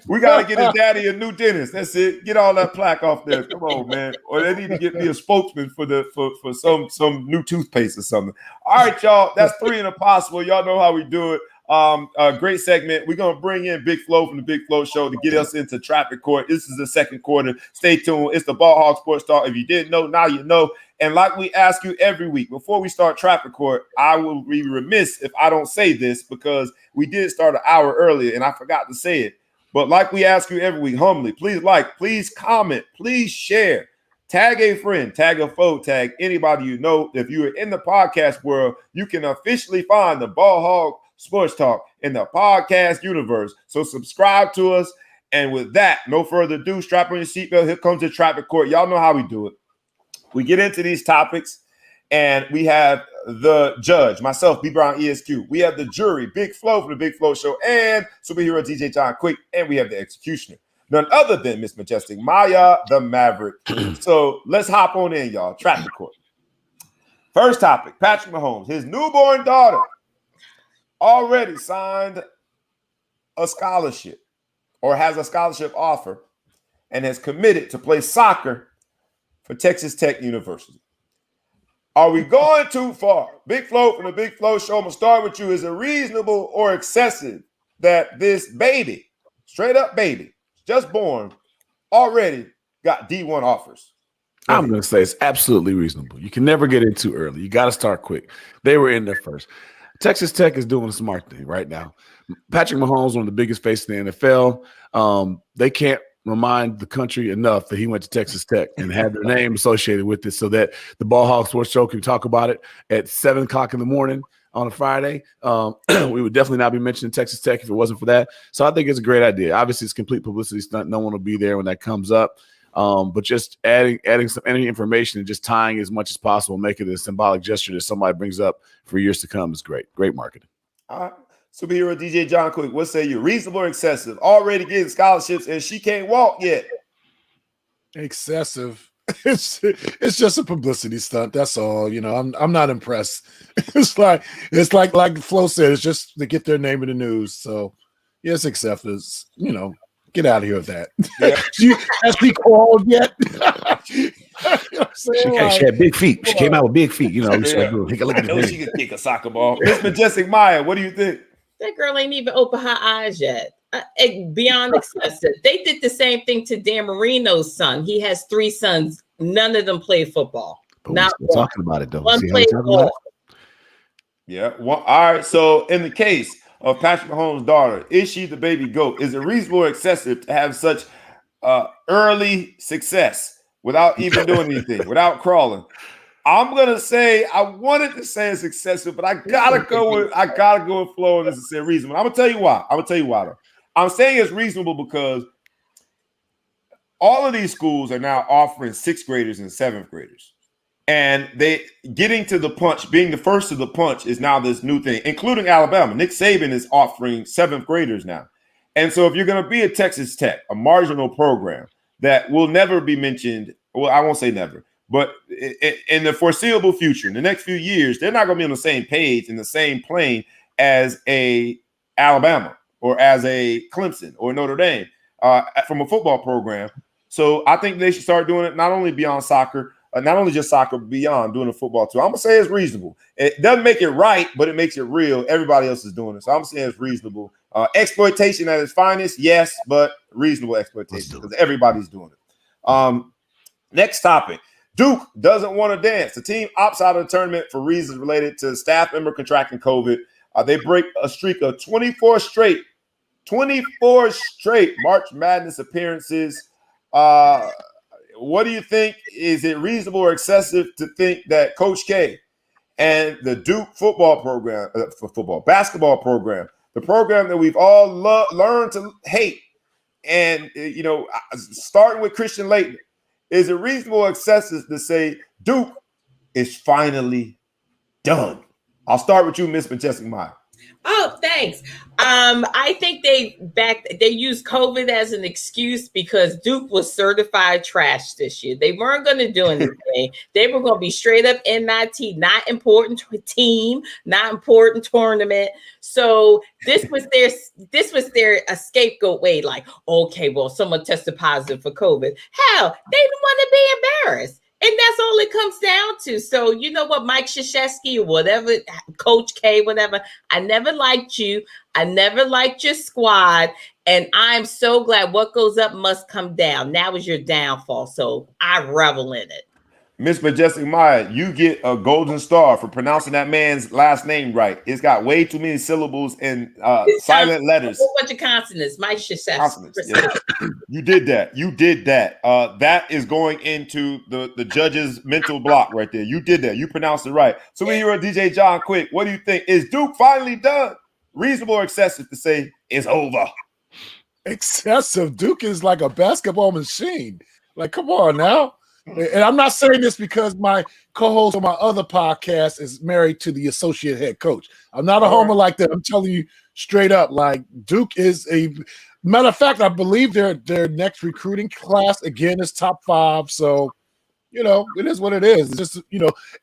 We got to get his daddy a new dentist. That's it. Get all that plaque off there. Come on, man. Or they need to get me a spokesman for some new toothpaste or something. All right, y'all. That's 3 in a possible. Y'all know how we do it. A great segment. We're going to bring in Big Flo from the Big Flo Show to get us into traffic court. This is the second quarter. Stay tuned. It's the Ball Hog Sports Talk. If you didn't know, now you know. And like we ask you every week, before we start traffic court, I will be remiss if I don't say this because we did start an hour earlier and I forgot to say it. But like we ask you every week, humbly, please please comment, please share, tag a friend, tag a foe, tag anybody you know. If you are in the podcast world, you can officially find the Ball Hog Sports Talk in the podcast universe. So subscribe to us. And with that, no further ado, strap on your seatbelt. Here comes the traffic court. Y'all know how we do it. We get into these topics And we have the judge, myself, B Brown ESQ. We have the jury, Big Flo from the Big Flo Show, and superhero DJ John Quick, and we have the executioner, none other than Miss Majestic Maya the Maverick. So let's hop on in, y'all. Track the court. First topic, Patrick Mahomes. His newborn daughter already signed a scholarship or has a scholarship offer and has committed to play soccer for Texas Tech University. Are we going too far? Big Flo from the Big Flo Show, I'm going to start with you. Is it reasonable or excessive that this baby, straight up baby, just born, already got D1 offers? I'm going to say it's absolutely reasonable. You can never get in too early. You got to start quick. They were in there first. Texas Tech is doing a smart thing right now. Patrick Mahomes, one of the biggest faces in the NFL. They can't remind the country enough that he went to Texas Tech and had their name associated with it so that the Ball Hog Sports Show can talk about it at 7 o'clock in the morning on a Friday. We would definitely not be mentioning Texas Tech if it wasn't for that. So I think it's a great idea. Obviously, it's complete publicity stunt. No one will be there when that comes up. But just adding any information and just tying as much as possible, make it a symbolic gesture that somebody brings up for years to come is great. Great marketing. All right. Superhero DJ John Quick, what say you? Reasonable or excessive? Already getting scholarships and she can't walk yet. Excessive. It's just a publicity stunt. That's all. You know, I'm not impressed. It's like Flo said, it's just to get their name in the news. So yes, excessive. You know, get out of here with that. Yeah. Has she called yet? She had big feet. She came out with big feet. You know, take a look at I know she can kick a soccer ball. Miss Majestic Maya, what do you think? That girl ain't even opened her eyes yet. Beyond excessive. They did the same thing to Dan Marino's son. He has 3 sons. None of them play football. Not talking about it though. One played ball. Yeah. Well, all right. So in the case of Patrick Mahomes' daughter, is she the baby goat? Is it reasonable or excessive to have such early success without even doing anything, without crawling? I'm gonna say I wanted to say it's excessive, but I gotta go with Flo and this is reasonable. I'm gonna tell you why. Though. I'm saying it's reasonable because all of these schools are now offering 6th graders and 7th graders. And they getting to the punch, being the first to the punch is now this new thing, including Alabama. Nick Saban is offering 7th graders now. And so if you're going to be at Texas Tech, a marginal program that will never be mentioned, well, I won't say never, but in the foreseeable future, in the next few years, they're not going to be on the same page, in the same plane as a Alabama or as a Clemson or Notre Dame from a football program. So I think they should start doing it not only beyond soccer, not only just soccer, but beyond doing the football too. I'm gonna say it's reasonable. It doesn't make it right, but it makes it real. Everybody else is doing it, so I'm saying it's reasonable. Exploitation at its finest, yes, but reasonable exploitation because everybody's doing it. Next topic: Duke doesn't want to dance. The team opts out of the tournament for reasons related to staff member contracting COVID. They break a streak of 24 straight March Madness appearances. What do you think? Is it reasonable or excessive to think that Coach K and the Duke football program, basketball program, the program that we've all learned to hate, and starting with Christian Laettner, is it reasonable or excessive to say Duke is finally done? I'll start with you, Miss Majestic Maya. Oh, thanks. I think they used COVID as an excuse because Duke was certified trash this year. They weren't going to do anything. They were going to be straight up NIT, not important team, not important tournament. So this was their scapegoat way. Like, okay, well, someone tested positive for COVID. Hell, they didn't want to be embarrassed. And that's all it comes down to. So you know what, Mike Krzyzewski or whatever, Coach K, whatever, I never liked you. I never liked your squad. And I'm so glad what goes up must come down. Now is your downfall. So I revel in it. Miss Majestic Maya, you get a golden star for pronouncing that man's last name right. It's got way too many syllables and silent letters. A whole bunch of consonants. Mike Krzyzewski. Yeah. You did that. That is going into the judge's mental block right there. You did that. You pronounced it right. So when you're a DJ John Quick, what do you think? Is Duke finally done? Reasonable or excessive to say it's over? Excessive. Duke is like a basketball machine. Like, come on now. And I'm not saying this because my co-host on my other podcast is married to the associate head coach. I'm not a homer like that. I'm telling you straight up, like Duke is a matter of fact, I believe their next recruiting class again is top 5. So, it is what it is. It's just,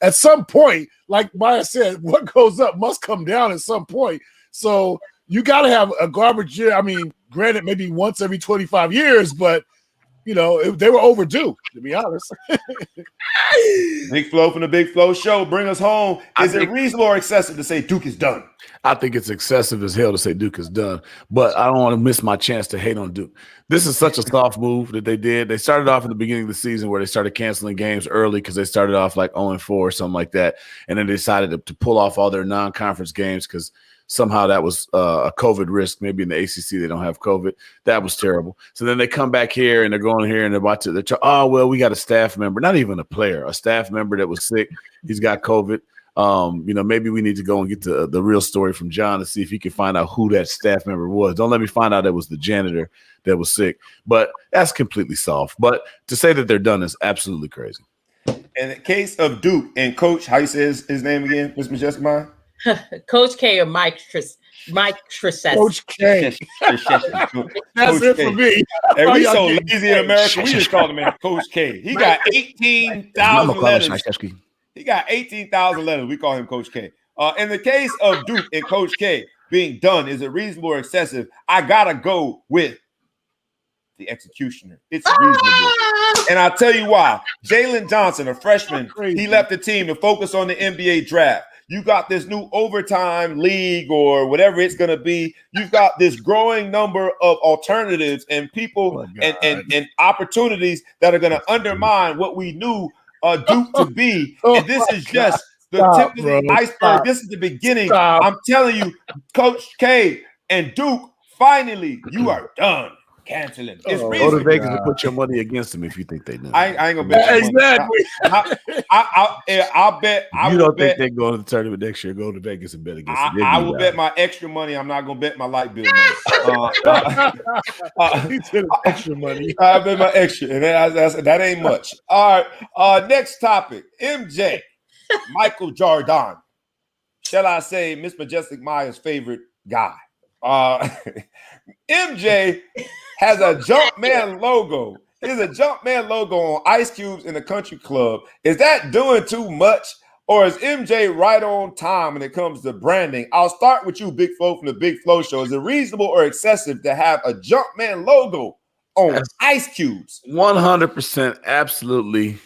at some point, like Maya said, what goes up must come down at some point. So you got to have a garbage year. I mean, granted, maybe once every 25 years, but they were overdue, to be honest. Big Flo from the Big Flo Show. Bring us home. Is it reasonable or excessive to say Duke is done? I think it's excessive as hell to say Duke is done, but I don't want to miss my chance to hate on Duke. This is such a soft move that they did. They started off in the beginning of the season where they started canceling games early because they started off like 0-4 or something like that, and then they decided to pull off all their non-conference games because somehow that was a COVID risk. Maybe in the ACC they don't have COVID. That was terrible. So then they come back here and they're going here and we got a staff member, not even a player, a staff member that was sick. He's got COVID. Maybe we need to go and get the real story from John to see if he can find out who that staff member was. Don't let me find out it was the janitor that was sick. But that's completely soft. But to say that they're done is absolutely crazy. In the case of Duke and Coach, how you say his name again, Ms. Majestic Mind? Coach K or Mike Tristesse. Coach K. That's Coach it K. For me. And we so lazy in America, we just call the man Coach K. He got 18,000 letters. He got 18,000 letters. We call him Coach K. In the case of Duke and Coach K being done, is it reasonable or excessive? I got to go with the executioner. It's reasonable. And I'll tell you why. Jalen Johnson, a freshman, he left the team to focus on the NBA draft. You got this new overtime league or whatever it's going to be. You've got this growing number of alternatives and people and opportunities that are going to undermine what we knew Duke to be. And this is just the tip of the iceberg. This is the beginning. I'm telling you, Coach K and Duke, finally, you are done. Canceling. It's go to Vegas and put your money against them if you think they know. I ain't gonna bet. Exactly. I'll bet. You don't think they're going to the tournament next year? Go to Vegas and bet against them. I will bet my extra money. I'm not gonna bet my light bill money. Extra money. I bet my extra, and that ain't much. All right. Next topic. MJ, Michael Jordan. Shall I say Miss Majestic Maya's favorite guy? MJ has a Jumpman logo. There's a Jumpman logo on ice cubes in the country club. Is that doing too much? Or is MJ right on time when it comes to branding? I'll start with you, Big Flo from the Big Flo Show. Is it reasonable or excessive to have a Jumpman logo on ice cubes? 100% absolutely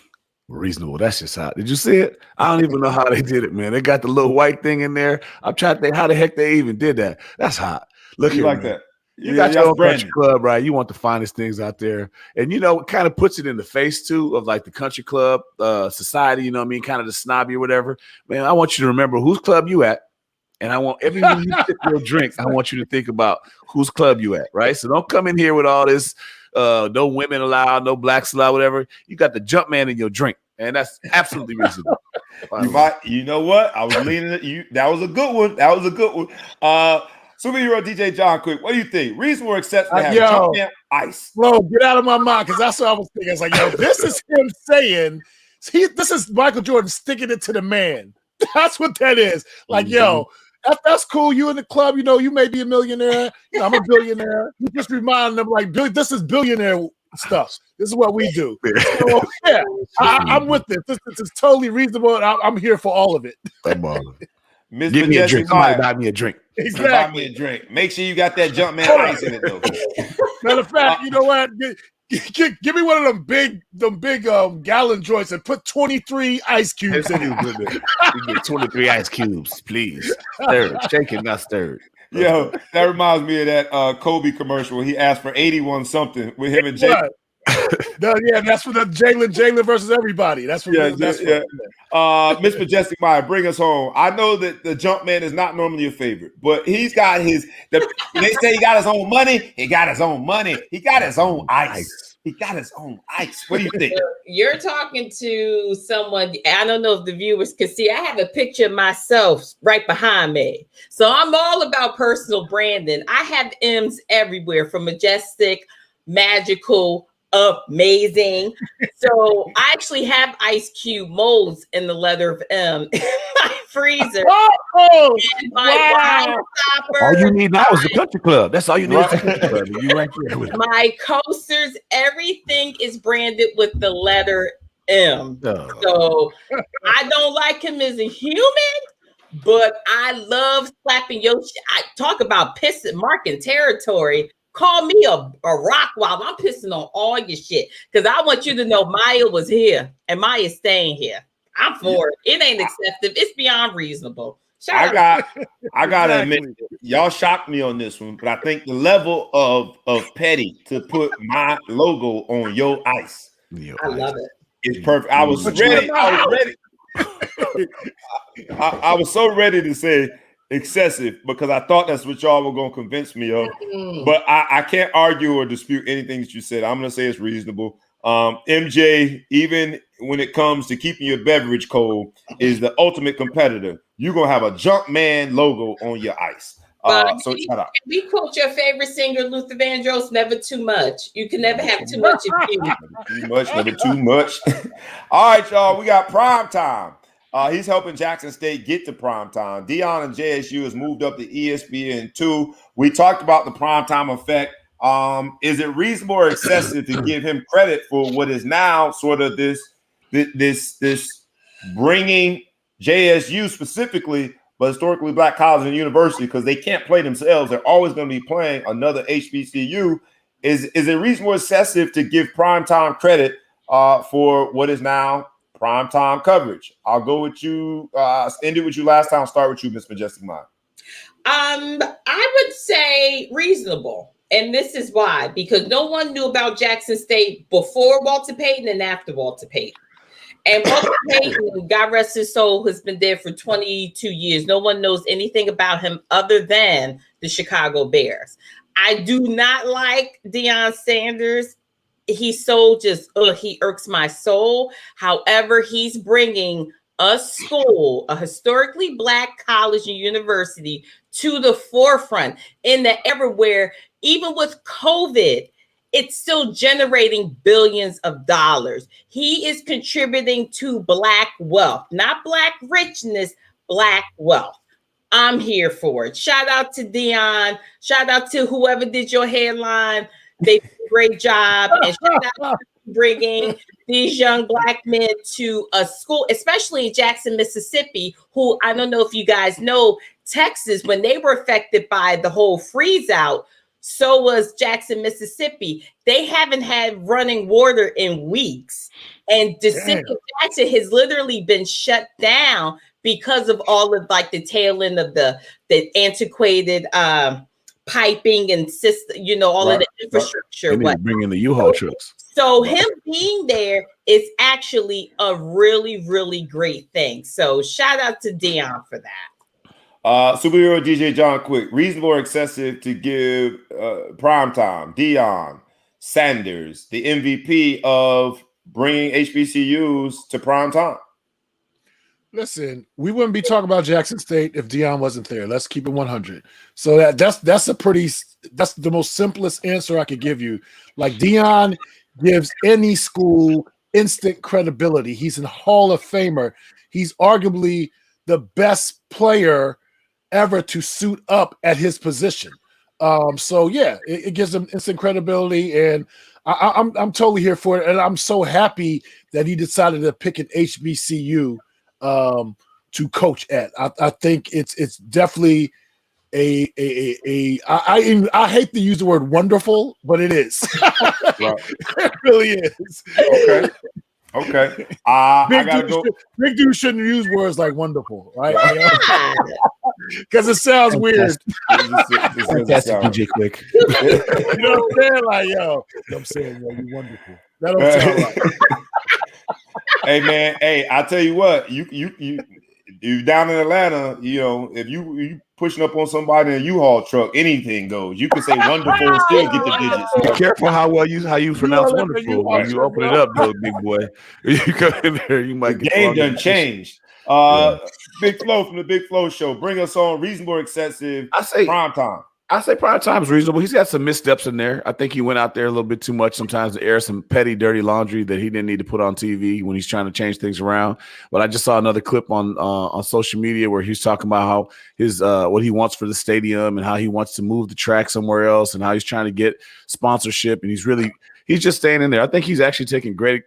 reasonable. That's just how. Did you see it? I don't even know how they did it, man. They got the little white thing in there. I'm trying to think how the heck they even did that. That's hot. Look you here, like man. that. You got your own country club, right? You want the finest things out there. And, it kind of puts it in the face, too, of like the country club society, you know what I mean? Kind of the snobby or whatever. Man, I want you to remember whose club you at. And I want every time you sip your drink, I want you to think about whose club you at, right? So don't come in here with all this no women allowed, no blacks allowed, whatever. You got the jump man in your drink. And that's absolutely reasonable. You know what? I was leaning at you. That was a good one. Superhero DJ John Quick, what do you think? Reasonable or excessive to have Jumpman ice? Flo, get out of my mind, because that's what I was thinking. It's like, this is him saying, this is Michael Jordan sticking it to the man. That's what that is. Like, that's cool. You in the club, you may be a millionaire. I'm a billionaire. You just remind them, like, this is billionaire stuff. This is what we do. So, I'm with this. This is totally reasonable. I'm here for all of it. Give me a drink. Somebody buy me a drink. Exactly. Buy me a drink. Make sure you got that Jumpman ice in it, though. Matter of fact, you know what? Give me one of them big gallon joints and put 23 ice cubes in it. You get 23 ice cubes, please. Stirred, shaken, not stirred. Yo, that reminds me of that Kobe commercial where he asked for 81 something with him and Jay. That's for the Jalen versus everybody. That's for Miss Majestic Maya, bring us home. I know that the Jumpman is not normally your favorite, but he's got they say he got his own money. He got his own money. He got his own ice. He got his own ice. What do you think? You're talking to someone. I don't know if the viewers can see. I have a picture of myself right behind me. So I'm all about personal branding. I have M's everywhere, from Majestic, Magical, amazing. So I actually have Ice Cube molds in the letter of M in my freezer. Oh, And my wine stopper. All you need now is the country club. That's all you need is the country club. You right there with it. My coasters, everything is branded with the letter M. So I don't like him as a human, but I love slapping your shit. I talk about pissing, marking territory. Call me a rock while I'm pissing on all your shit. Because I want you to know Maya was here and Maya's staying here. I'm for it. It ain't excessive. It's beyond reasonable. I gotta admit, y'all shocked me on this one, but I think the level of petty to put my logo on your ice. I love it. It's perfect. I was ready. I was so ready to say excessive because I thought that's what y'all were gonna convince me of. But I can't argue or dispute anything that you said. I'm gonna say it's reasonable. MJ, even when it comes to keeping your beverage cold, is the ultimate competitor. You're gonna have a Jumpman logo on your ice. So shout out. We quote your favorite singer, Luther Vandross, never too much. You can never have too much of you. Never too much. All right, y'all. We got prime time. He's helping Jackson State get to prime time. Deion and JSU has moved up to ESPN2. We talked about the prime time effect. Is it reasonable or excessive to give him credit for what is now sort of this bringing JSU specifically, but historically black college and university, because they can't play themselves. They're always going to be playing another HBCU. Is it reasonable or excessive to give primetime credit for what is now primetime coverage? I'll go with you. End it with you last time. Start with you, Miss Majestic Mind. I would say reasonable. And this is why, because no one knew about Jackson State before Walter Payton and after Walter Payton. And Walter Payton, God rest his soul, has been there for 22 years. No one knows anything about him other than the Chicago Bears. I do not like Deion Sanders. He's so just, he irks my soul. However, he's bringing a school, a historically black college and university, to the forefront in the everywhere. Even with COVID, it's still generating billions of dollars. He is contributing to black wealth, not black richness, black wealth. I'm here for it. Shout out to Deion. Shout out to whoever did your headline. They did a great job. And shout out to bringing these young black men to a school, especially in Jackson, Mississippi, who I don't know if you guys know, Texas, when they were affected by the whole freeze out, so was Jackson, Mississippi. They haven't had running water in weeks. And the city of Jackson has literally been shut down because of all of like the tail end of the antiquated piping and system, all of the infrastructure. Bringing the U-Haul trucks. So him being there is actually a really, really great thing. So shout out to Deion for that. Superhero DJ John Quick, reasonable or excessive to give primetime, Deion Sanders, the MVP of bringing HBCUs to primetime? Listen, we wouldn't be talking about Jackson State if Deion wasn't there. Let's keep it 100. So that's the most simplest answer I could give you. Like, Deion gives any school instant credibility. He's a Hall of Famer. He's arguably the best player ever to suit up at his position. So yeah, it gives him instant credibility, and I'm totally here for it. And I'm so happy that he decided to pick an HBCU to coach at. I think it's definitely I hate to use the word wonderful, but it is. Right. It really is. Okay. Big dude shouldn't use words like wonderful, right? Because it sounds weird. Fantastic, DJ Quick. You know what I'm saying? Like, I'm saying, you're wonderful. That don't sound right. Hey man, I tell you what, you down in Atlanta, if you pushing up on somebody in a U-Haul truck, anything goes. You can say wonderful and still get the digits. Be careful how you pronounce wonderful when you open it up, though, big boy. You come in there, you might get game done changed. Big Flo from the Big Flo Show. Bring us on reasonable or excessive. I say prime time. I say prime time is reasonable. He's got some missteps in there. I think he went out there a little bit too much sometimes to air some petty, dirty laundry that he didn't need to put on TV when he's trying to change things around. But I just saw another clip on social media where he's talking about how his what he wants for the stadium and how he wants to move the track somewhere else and how he's trying to get sponsorship. And he's just staying in there. I think he's actually taking great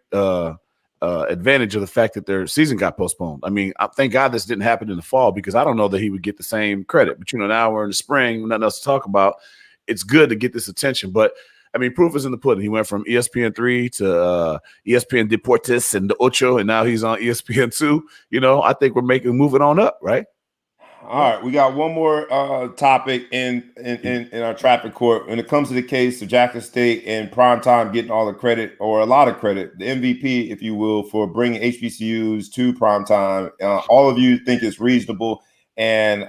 advantage of the fact that their season got postponed. I mean, thank God this didn't happen in the fall because I don't know that he would get the same credit. But, now we're in the spring, nothing else to talk about. It's good to get this attention. But, I mean, proof is in the pudding. He went from ESPN3 to ESPN Deportes and the Ocho, and now he's on ESPN2. I think we're moving on up, right? All right, we got one more topic in our traffic court. When it comes to the case of Jackson State and primetime getting all the credit or a lot of credit, the MVP, if you will, for bringing HBCUs to primetime, all of you think it's reasonable. And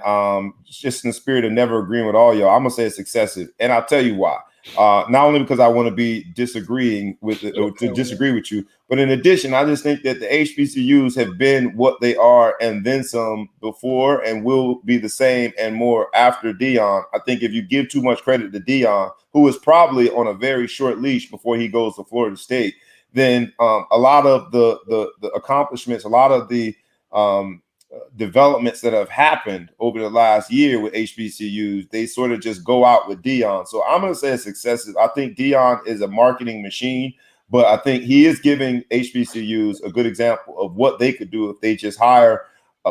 just in the spirit of never agreeing with all y'all, I'm going to say it's excessive. And I'll tell you why. Not only because I want to be disagreeing with it, or to disagree with you, but in addition, I just think that the HBCUs have been what they are and then some before and will be the same and more after Deion. I think if you give too much credit to Deion, who is probably on a very short leash before he goes to Florida State, then a lot of the accomplishments, a lot of the developments that have happened over the last year with HBCUs, they sort of just go out with Deion. So I'm going to say it's excessive. I think Deion is a marketing machine, but I think he is giving HBCUs a good example of what they could do if they just hire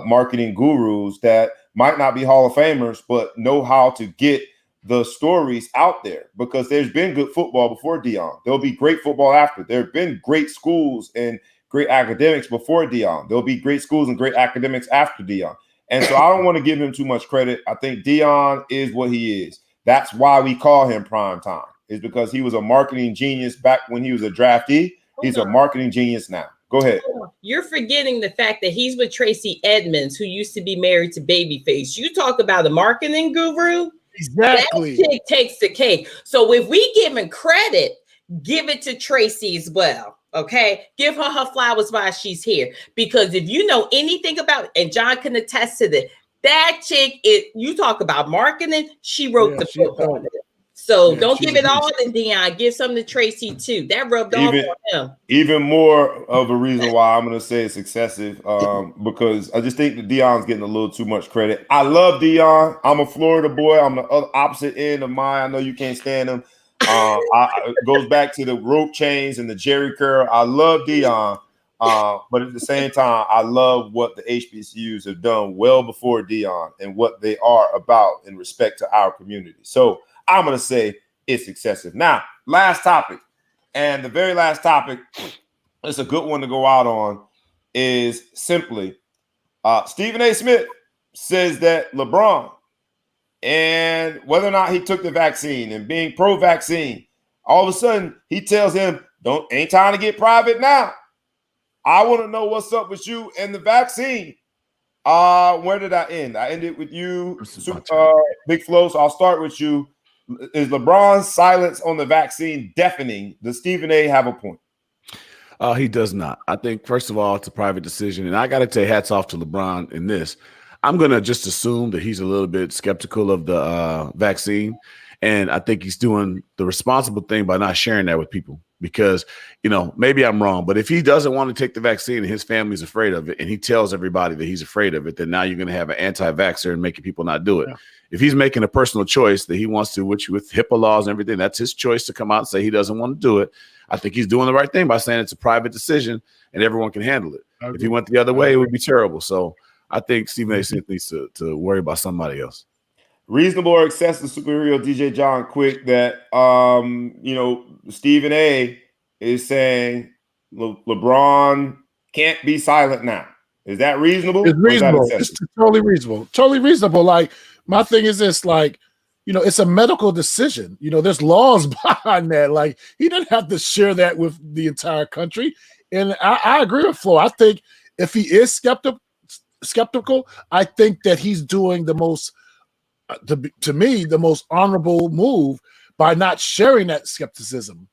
marketing gurus that might not be Hall of Famers, but know how to get the stories out there, because there's been good football before Deion. There'll be great football after. There have been great schools and great academics before Deion. There'll be great schools and great academics after Deion. And so I don't want to give him too much credit. I think Deion is what he is. That's why we call him prime time, is because he was a marketing genius back when he was a draftee. He's a marketing genius now. Go ahead. You're forgetting the fact that he's with Tracy Edmonds, who used to be married to Babyface. You talk about a marketing guru. Exactly. That chick takes the cake. So if we give him credit, give it to Tracy as well. Okay, give her flowers while she's here, because if you know anything about it, and John can attest to that chick, you talk about marketing, she wrote the book on it. So don't give it all to Deion, give some to Tracy too. That rubbed off on him. Even more of a reason why I'm going to say it's excessive, because I just think that Deion's getting a little too much credit. I love Deion. I'm a Florida boy. I'm the opposite end of mine. I know you can't stand him. It goes back to the rope chains and the Jerry curl. I love Deion, but at the same time, I love what the HBCUs have done well before Deion and what they are about in respect to our community. So I'm going to say it's excessive. Now, last topic, and the very last topic, it's a good one to go out on, is simply Stephen A. Smith says that LeBron, and whether or not he took the vaccine and being pro-vaccine, all of a sudden he tells him, ain't time to get private now. I want to know what's up with you and the vaccine. Where did I end? I ended with you, Big Flo. So I'll start with you. Is LeBron's silence on the vaccine deafening? Does Stephen A. have a point? He does not. I think, first of all, it's a private decision. And I got to say hats off to LeBron in this. I'm going to just assume that he's a little bit skeptical of the vaccine. And I think he's doing the responsible thing by not sharing that with people because, maybe I'm wrong. But if he doesn't want to take the vaccine and his family's afraid of it and he tells everybody that he's afraid of it, then now you're going to have an anti-vaxxer and making people not do it. Yeah. If he's making a personal choice that he wants to, which with HIPAA laws and everything, that's his choice to come out and say he doesn't want to do it. I think he's doing the right thing by saying it's a private decision and everyone can handle it. If he went the other way, it would be terrible. So I think Stephen A. Smith needs to worry about somebody else. Reasonable or excessive superhero DJ John Quick that Stephen A. is saying LeBron can't be silent now. Is that reasonable? It's reasonable. It's totally reasonable. Totally reasonable. Like, my thing is this, it's a medical decision. There's laws behind that. Like, he didn't have to share that with the entire country. And I agree with Flo. I think if he is skeptical, I think that he's doing the most, to me, the most honorable move by not sharing that skepticism.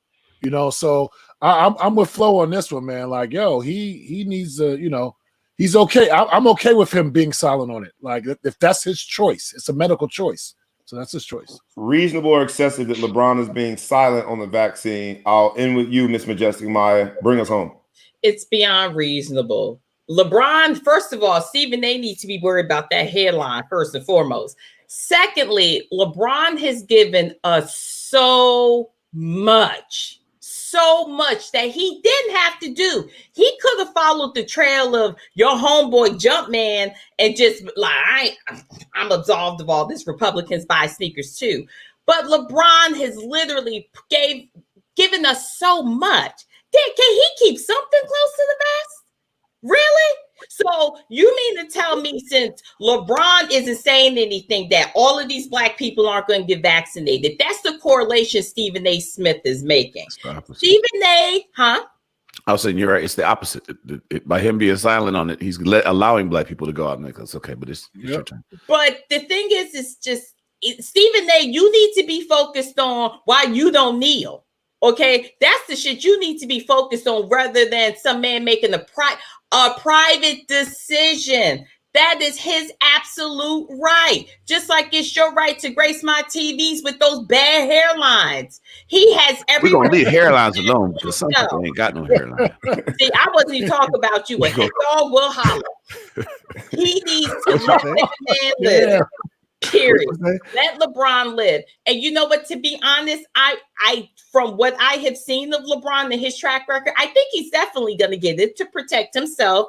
So I'm with Flo on this one, man. Like, he needs to, he's okay. I'm okay with him being silent on it. Like, if that's his choice, it's a medical choice. So that's his choice. Reasonable or excessive that LeBron is being silent on the vaccine? I'll end with you, Miss Majestic Maya. Bring us home. It's beyond reasonable. LeBron, first of all, Stephen A needs to be worried about that headline first and foremost. Secondly, LeBron has given us so much that he didn't have to do. He could have followed the trail of your homeboy Jumpman and just like, I'm absolved of all this. Republicans buy sneakers too. But LeBron has literally given us so much. Can he keep something close to the vest? Really? So you mean to tell me since LeBron isn't saying anything that all of these black people aren't going to get vaccinated? That's the correlation Stephen A. Smith is making. Stephen A., huh? I was saying you're right. It's the opposite. By him being silent on it, he's allowing black people to go out and it's okay, but it's your turn. But the thing is just Stephen A., you need to be focused on why you don't kneel. Okay, that's the shit you need to be focused on rather than some man making a private decision. That is his absolute right. Just like it's your right to grace my TVs with those bad hairlines. He has every. We're gonna leave hairlines alone because some people ain't got no hairline. See, I wasn't even talking about you. A hit dog will holler. He needs to let that man live. Period. Let LeBron live. And you know what? To be honest, I from what I have seen of LeBron and his track record, I think he's definitely going to get it to protect himself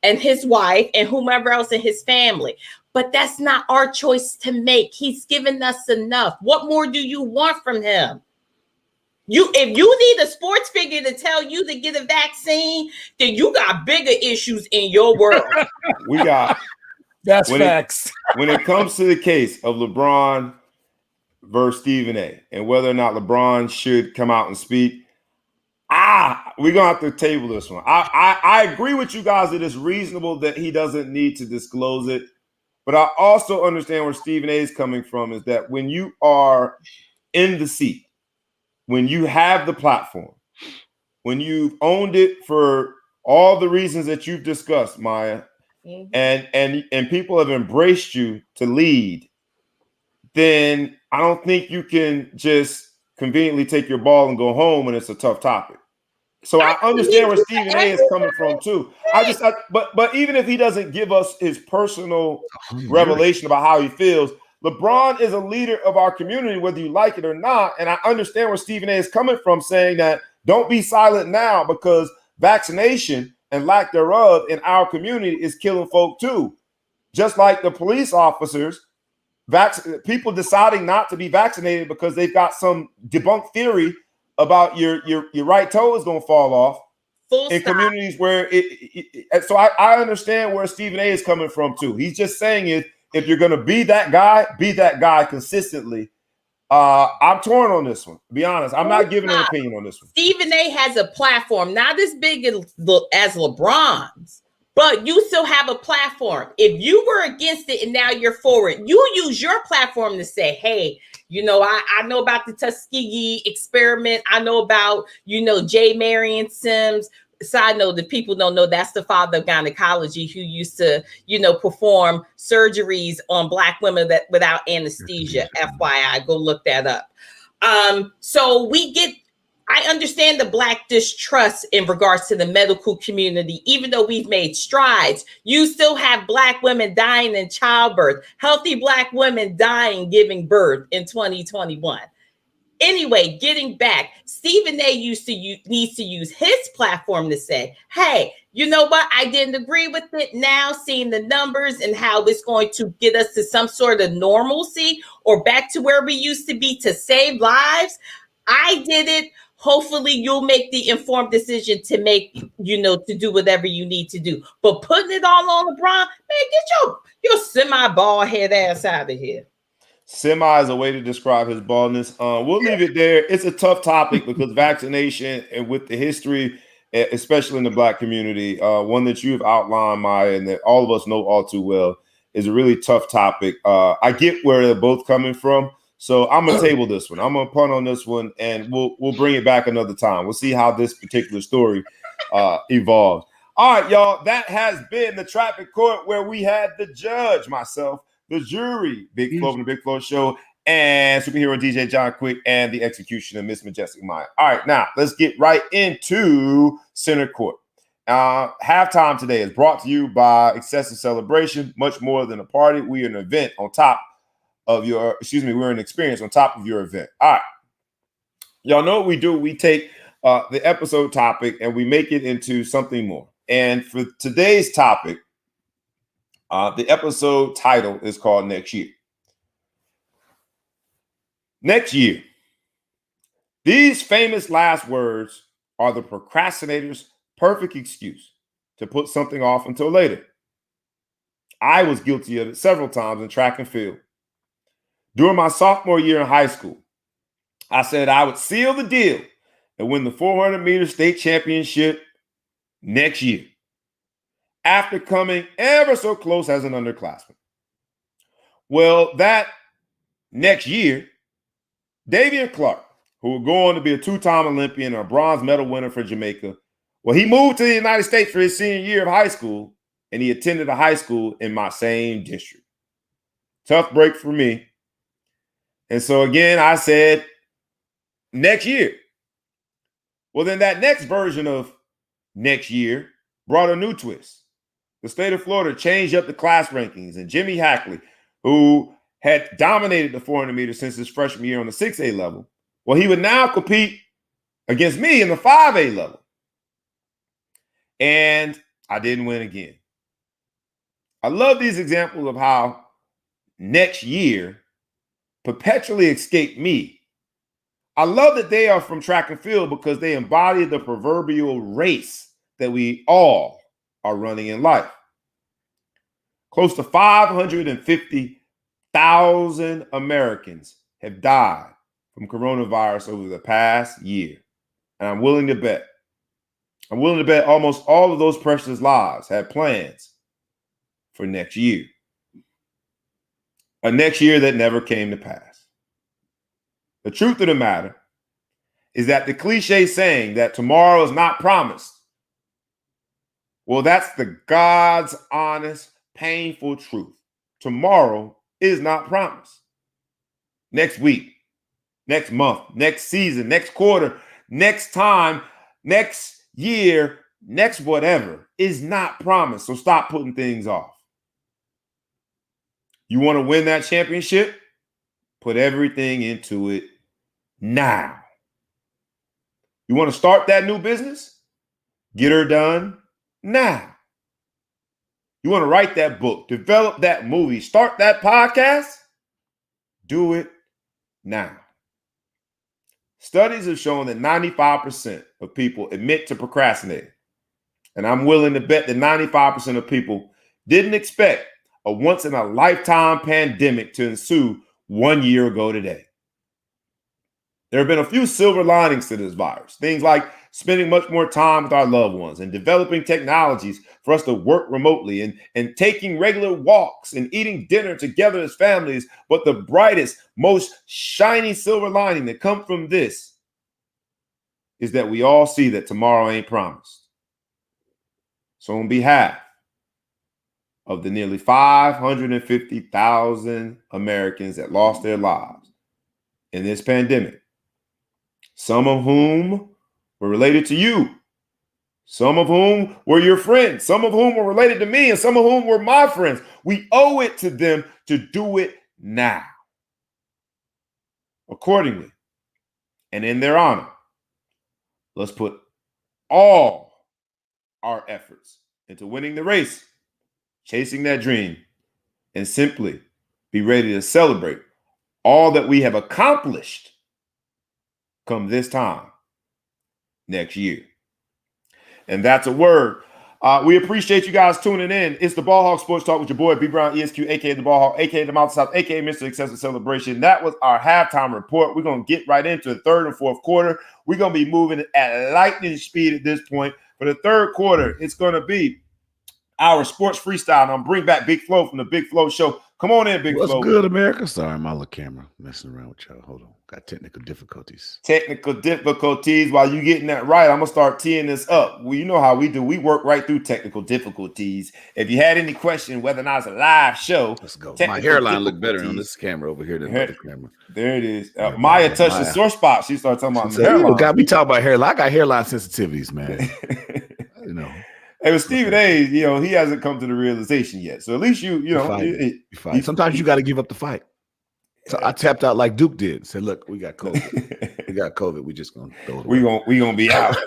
and his wife and whomever else in his family. But that's not our choice to make. He's given us enough. What more do you want from him? If you need a sports figure to tell you to get a vaccine, then you got bigger issues in your world. That's facts. When it comes to the case of LeBron versus Stephen A. and whether or not LeBron should come out and speak, we're going to have to table this one. I agree with you guys that it's reasonable that he doesn't need to disclose it. But I also understand where Stephen A. is coming from is that when you are in the seat, when you have the platform, when you've owned it for all the reasons that you've discussed, Maya, and people have embraced you to lead, then I don't think you can just conveniently take your ball and go home when it's a tough topic. So I understand where Stephen A. is coming from too. But even if he doesn't give us his personal revelation about how he feels, LeBron is a leader of our community, whether you like it or not. And I understand where Stephen A. is coming from, saying that don't be silent now because vaccination and lack thereof in our community is killing folk too. Just like the police officers, people deciding not to be vaccinated because they've got some debunked theory about your right toe is going to fall off in communities where so I understand where Stephen A. is coming from too. He's just saying if you're going to be that guy consistently. I'm torn on this one. To be honest, I'm not giving an opinion on this one. Stephen A. has a platform, not as big as LeBron's, but you still have a platform. If you were against it and now you're for it, you use your platform to say, hey, I know about the Tuskegee experiment. I know about, J. Marion Sims. Side note, that people don't know, that's the father of gynecology who used to, perform surgeries on Black women without anesthesia. FYI, go look that up. So I understand the Black distrust in regards to the medical community. Even though we've made strides, you still have Black women dying in childbirth, healthy Black women dying giving birth in 2021. Anyway, getting back, Stephen A. needs to use his platform to say, hey, you know what? I didn't agree with it. Now seeing the numbers and how it's going to get us to some sort of normalcy or back to where we used to be to save lives. I did it. Hopefully you'll make the informed decision to make, to do whatever you need to do. But putting it all on LeBron, man, get your semi-bald head ass out of here. Semi is a way to describe his baldness. We'll leave it there. It's a tough topic because vaccination and with the history, especially in the Black community, one that you've outlined, Maya, and that all of us know all too well, is a really tough topic. I get where they're both coming from. So I'm going to table this one. I'm going to punt on this one, and we'll bring it back another time. We'll see how this particular story evolves. All right, y'all. That has been the Traffic Court where we had the judge, myself, the jury, Big Flo from the Big Flo Show, and superhero DJ John Quick, and the execution of Miss Majestic Maya. All right, now let's get right into center court. Halftime today is brought to you by Excessive Celebration. Much more than a party, we are an event on top of your, we're an experience on top of your event. All right. Y'all know what we do. We take the episode topic and we make it into something more. And for today's topic, the episode title is called Next Year. Next year. These famous last words are the procrastinator's perfect excuse to put something off until later. I was guilty of it several times in track and field. During my sophomore year in high school, I said I would seal the deal and win the 400-meter state championship next year, after coming ever so close as an underclassman. Well, that next year, Davian Clark, who would go on to be a two-time Olympian and a bronze medal winner for Jamaica, well, he moved to the United States for his senior year of high school, and he attended a high school in my same district. Tough break for me. And so again, I said, next year. Well, then that next version of next year brought a new twist. The state of Florida changed up the class rankings, and Jimmy Hackley, who had dominated the 400 meters since his freshman year on the 6A level, well, he would now compete against me in the 5A level. And I didn't win again. I love these examples of how next year perpetually escaped me. I love that they are from track and field because they embody the proverbial race that we all are running in life. Close to 550,000 Americans have died from coronavirus over the past year. And I'm willing to bet almost all of those precious lives had plans for next year. A next year that never came to pass. The truth of the matter is that the cliche saying that tomorrow is not promised, well, that's the God's honest, painful truth. Tomorrow is not promised. Next week, next month, next season, next quarter, next time, next year, next whatever is not promised. So stop putting things off. You want to win that championship? Put everything into it now. You want to start that new business? Get her done now. You want to write that book, develop that movie, start that podcast? Do it now. Studies have shown that 95% of people admit to procrastinating. And I'm willing to bet that 95% of people didn't expect a once-in-a-lifetime pandemic to ensue 1 year ago today. There have been a few silver linings to this virus. Things like spending much more time with our loved ones and developing technologies for us to work remotely and taking regular walks and eating dinner together as families. But the brightest, most shiny silver lining that comes from this is that we all see that tomorrow ain't promised. So on behalf of the nearly 550,000 Americans that lost their lives in this pandemic, some of whom were related to you, some of whom were your friends, some of whom were related to me, and some of whom were my friends. We owe it to them to do it now. Accordingly, and in their honor, let's put all our efforts into winning the race, chasing that dream, and simply be ready to celebrate all that we have accomplished come this time next year. And that's a word. We appreciate you guys tuning in. It's the Ball Hawk Sports Talk with your boy B Brown ESQ, aka the Ball Hawk, aka the Mountain South, aka Mr. Excessive Celebration. That was our halftime report. We're gonna get right into the third and fourth quarter. We're gonna be moving at lightning speed at this point. For the third quarter, it's gonna be our sports freestyle. And I'm bring back Big Flo from the Big Flo Show. Come on in, Big What's Flo. good, America? Sorry, my little camera messing around with y'all. Hold on. Got technical difficulties. Technical difficulties. While you getting that right, I'm going to start teeing this up. Well, you know how we do. We work right through technical difficulties. If you had any question whether or not it's a live show, let's go. My hairline look better on this camera over here than the other camera. There it is. Maya touched the sore spot. She started talking about the hairline. Got me talking about hairline. I got hairline sensitivities, man. you know. Hey, with Stephen A, he hasn't come to the realization yet. So at least you fight. Sometimes you got to give up the fight. So I tapped out like Duke did. Said, "Look, we got COVID. We just gonna throw it away. We gonna be out.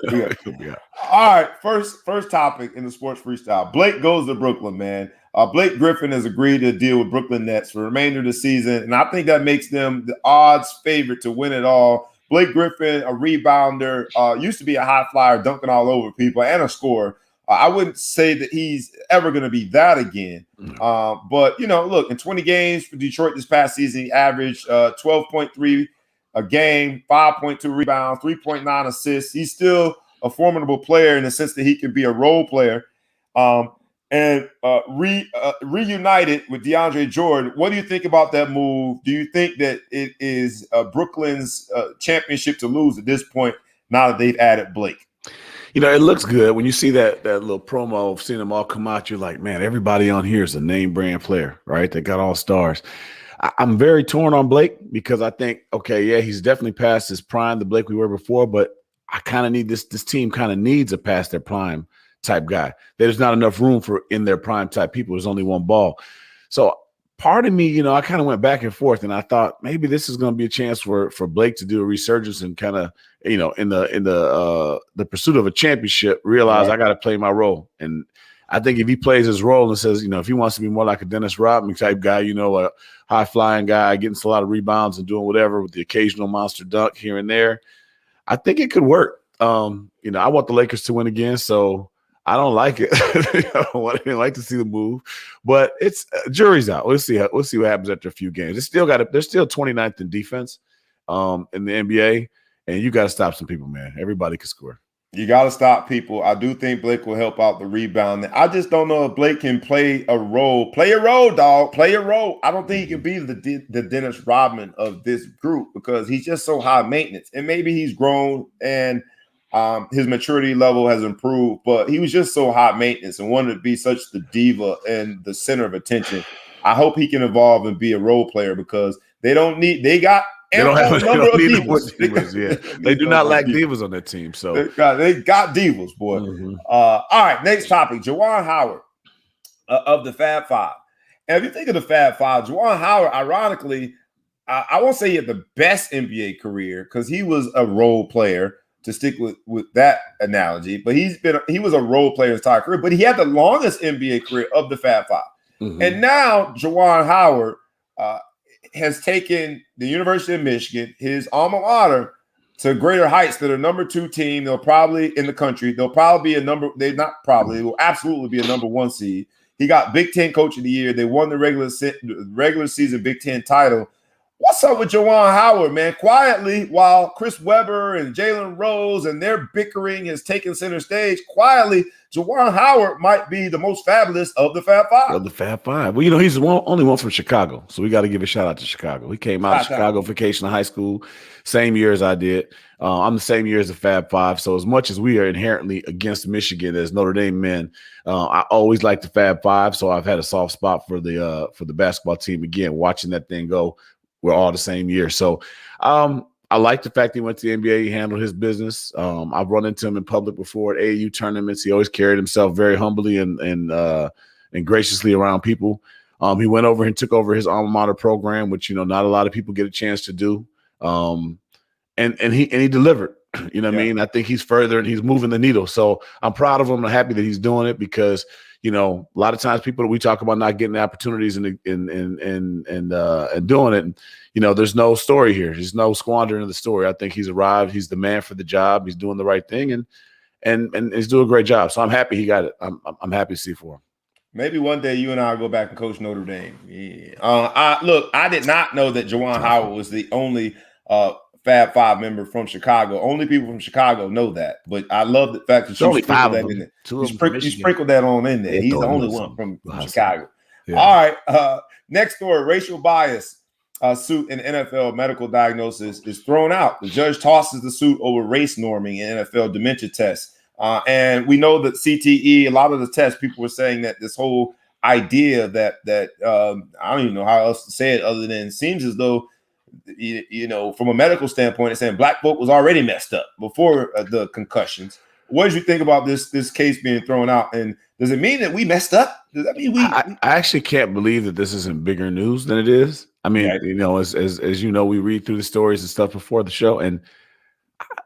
All right. First topic in the sports freestyle. Blake goes to Brooklyn, man. Blake Griffin has agreed to deal with Brooklyn Nets for the remainder of the season, and I think that makes them the odds favorite to win it all. Blake Griffin, a rebounder, used to be a high flyer, dunking all over people, and a scorer. I wouldn't say that he's ever going to be that again. But, look, in 20 games for Detroit this past season, he averaged 12.3 a game, 5.2 rebounds, 3.9 assists. He's still a formidable player in the sense that he can be a role player. Reunited with DeAndre Jordan, what do you think about that move? Do you think that it is Brooklyn's championship to lose at this point now that they've added Blake? It looks good when you see that little promo of seeing them all come out. You're like, man, everybody on here is a name brand player, right? They got all stars. I'm very torn on Blake because I think, okay, yeah, he's definitely past his prime, the Blake we were before, but I kind of need this team kind of needs a past their prime type guy. There's not enough room for in their prime type people. There's only one ball. So part of me, I kind of went back and forth, and I thought maybe this is going to be a chance for Blake to do a resurgence and kind of, in the pursuit of a championship, realize I got to play my role. And I think if he plays his role and says, if he wants to be more like a Dennis Rodman type guy, a high flying guy, getting a lot of rebounds and doing whatever with the occasional monster dunk here and there, I think it could work. I want the Lakers to win again, so I don't like it. I didn't like to see the move, but it's jury's out. We'll see what happens after a few games. They're still 29th in defense in the NBA, and you got to stop some people, man. Everybody can score. You got to stop people. I do think Blake will help out the rebound. I just don't know if Blake can play a role. Play a role, dog. Play a role. I don't think he can be the Dennis Rodman of this group because he's just so high maintenance. And maybe he's grown and his maturity level has improved, but he was just so high maintenance and wanted to be such the diva and the center of attention. I hope he can evolve and be a role player because they don't need. They got. They don't need divas. Yeah, they do not lack divas on their team. So they got divas, boy. Mm-hmm. All right, next topic: Juwan Howard of the Fab Five. And if you think of the Fab Five, Juwan Howard, ironically, I won't say he had the best NBA career because he was a role player. To stick with that analogy, but he was a role player his entire career, but he had the longest NBA career of the Fab Five. Mm-hmm. And now Juwan Howard has taken the University of Michigan, his alma mater, to greater heights. To the number 2 team. They'll probably in the country. They'll probably be they will absolutely be a number 1 seed. He got Big Ten Coach of the Year. They won the regular season Big Ten title. What's up with Juwan Howard, man? Quietly, while Chris Webber and Jalen Rose and their bickering has taken center stage, quietly, Juwan Howard might be the most fabulous of the Fab Five. Well, he's only one from Chicago, so we got to give a shout out to Chicago. He came out of Chicago vacation in high school, same year as I did. I'm the same year as the Fab Five, so as much as we are inherently against Michigan as Notre Dame men, I always like the Fab Five, so I've had a soft spot for the basketball team. Again, watching that thing go. We're all the same year. So I like the fact he went to the NBA. He handled his business. I've run into him in public before at AAU tournaments. He always carried himself very humbly and graciously around people. He went over and took over his alma mater program, which, not a lot of people get a chance to do. And he delivered. You know what I mean? I think he's further and he's moving the needle. So I'm proud of him. I'm happy that he's doing it because a lot of times people we talk about not getting the opportunities and doing it. And, there's no story here. There's no squandering of the story. I think he's arrived. He's the man for the job. He's doing the right thing and he's doing a great job. So I'm happy he got it. I'm happy to see for him. Maybe one day you and I will go back and coach Notre Dame. Yeah. I did not know that Juwan Howard was the only Fab Five member from Chicago. Only people from Chicago know that. But I love the fact that you sprinkled that in there. You sprinkled that on in there. He's the only one from Chicago. Yeah. All right. Next story, racial bias suit in NFL medical diagnosis is thrown out. The judge tosses the suit over race norming in NFL dementia tests. And we know that CTE, a lot of the tests, people were saying that this whole idea that I don't even know how else to say it other than it seems as though, from a medical standpoint, it's saying black folk was already messed up before the concussions. What did you think about this case being thrown out? And does it mean that we messed up? Does that mean I actually can't believe that this isn't bigger news than it is. I mean, as you know, we read through the stories and stuff before the show, and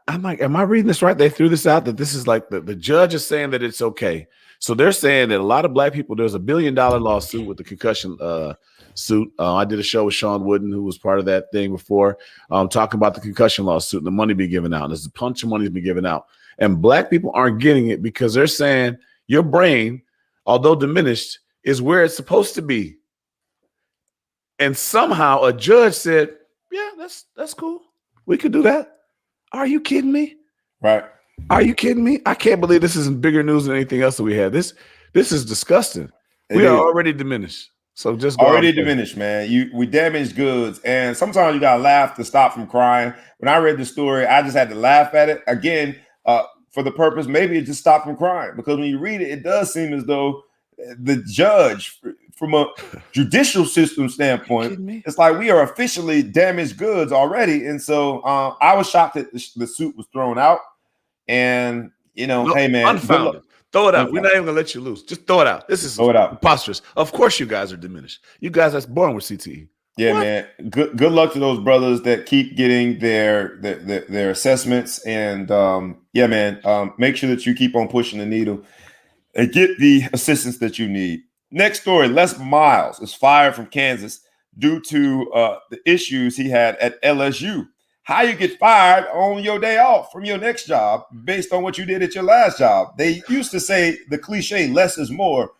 I'm like, am I reading this right? They threw this out that this is like the judge is saying that it's okay. So they're saying that a lot of black people, there's $1 billion lawsuit with the concussion suit. I did a show with Sean Wooden, who was part of that thing before, talking about the concussion lawsuit and the money being given out. There's a bunch of money being given out. And black people aren't getting it because they're saying your brain, although diminished, is where it's supposed to be. And somehow a judge said, yeah, that's cool. We could do that. Are you kidding me? Right. Are you kidding me? I can't believe this isn't bigger news than anything else that we had. This is disgusting. We are already diminished. So just go already diminished, man. We damaged goods. And sometimes you gotta laugh to stop from crying. When I read the story, I just had to laugh at it. Again, for the purpose, maybe it just stopped from crying. Because when you read it, it does seem as though the judge, from a judicial system standpoint, it's like we are officially damaged goods already. And so I was shocked that the suit was thrown out. And, hey, man. Unfounded. Throw it out. We're not even going to let you loose. Just throw it out. This is preposterous. Of course you guys are diminished. You guys that's born with CTE. Yeah, man. Good luck to those brothers that keep getting their assessments. And, make sure that you keep on pushing the needle and get the assistance that you need. Next story, Les Miles is fired from Kansas due to the issues he had at LSU. How you get fired on your day off from your next job based on what you did at your last job. They used to say the cliche, less is more.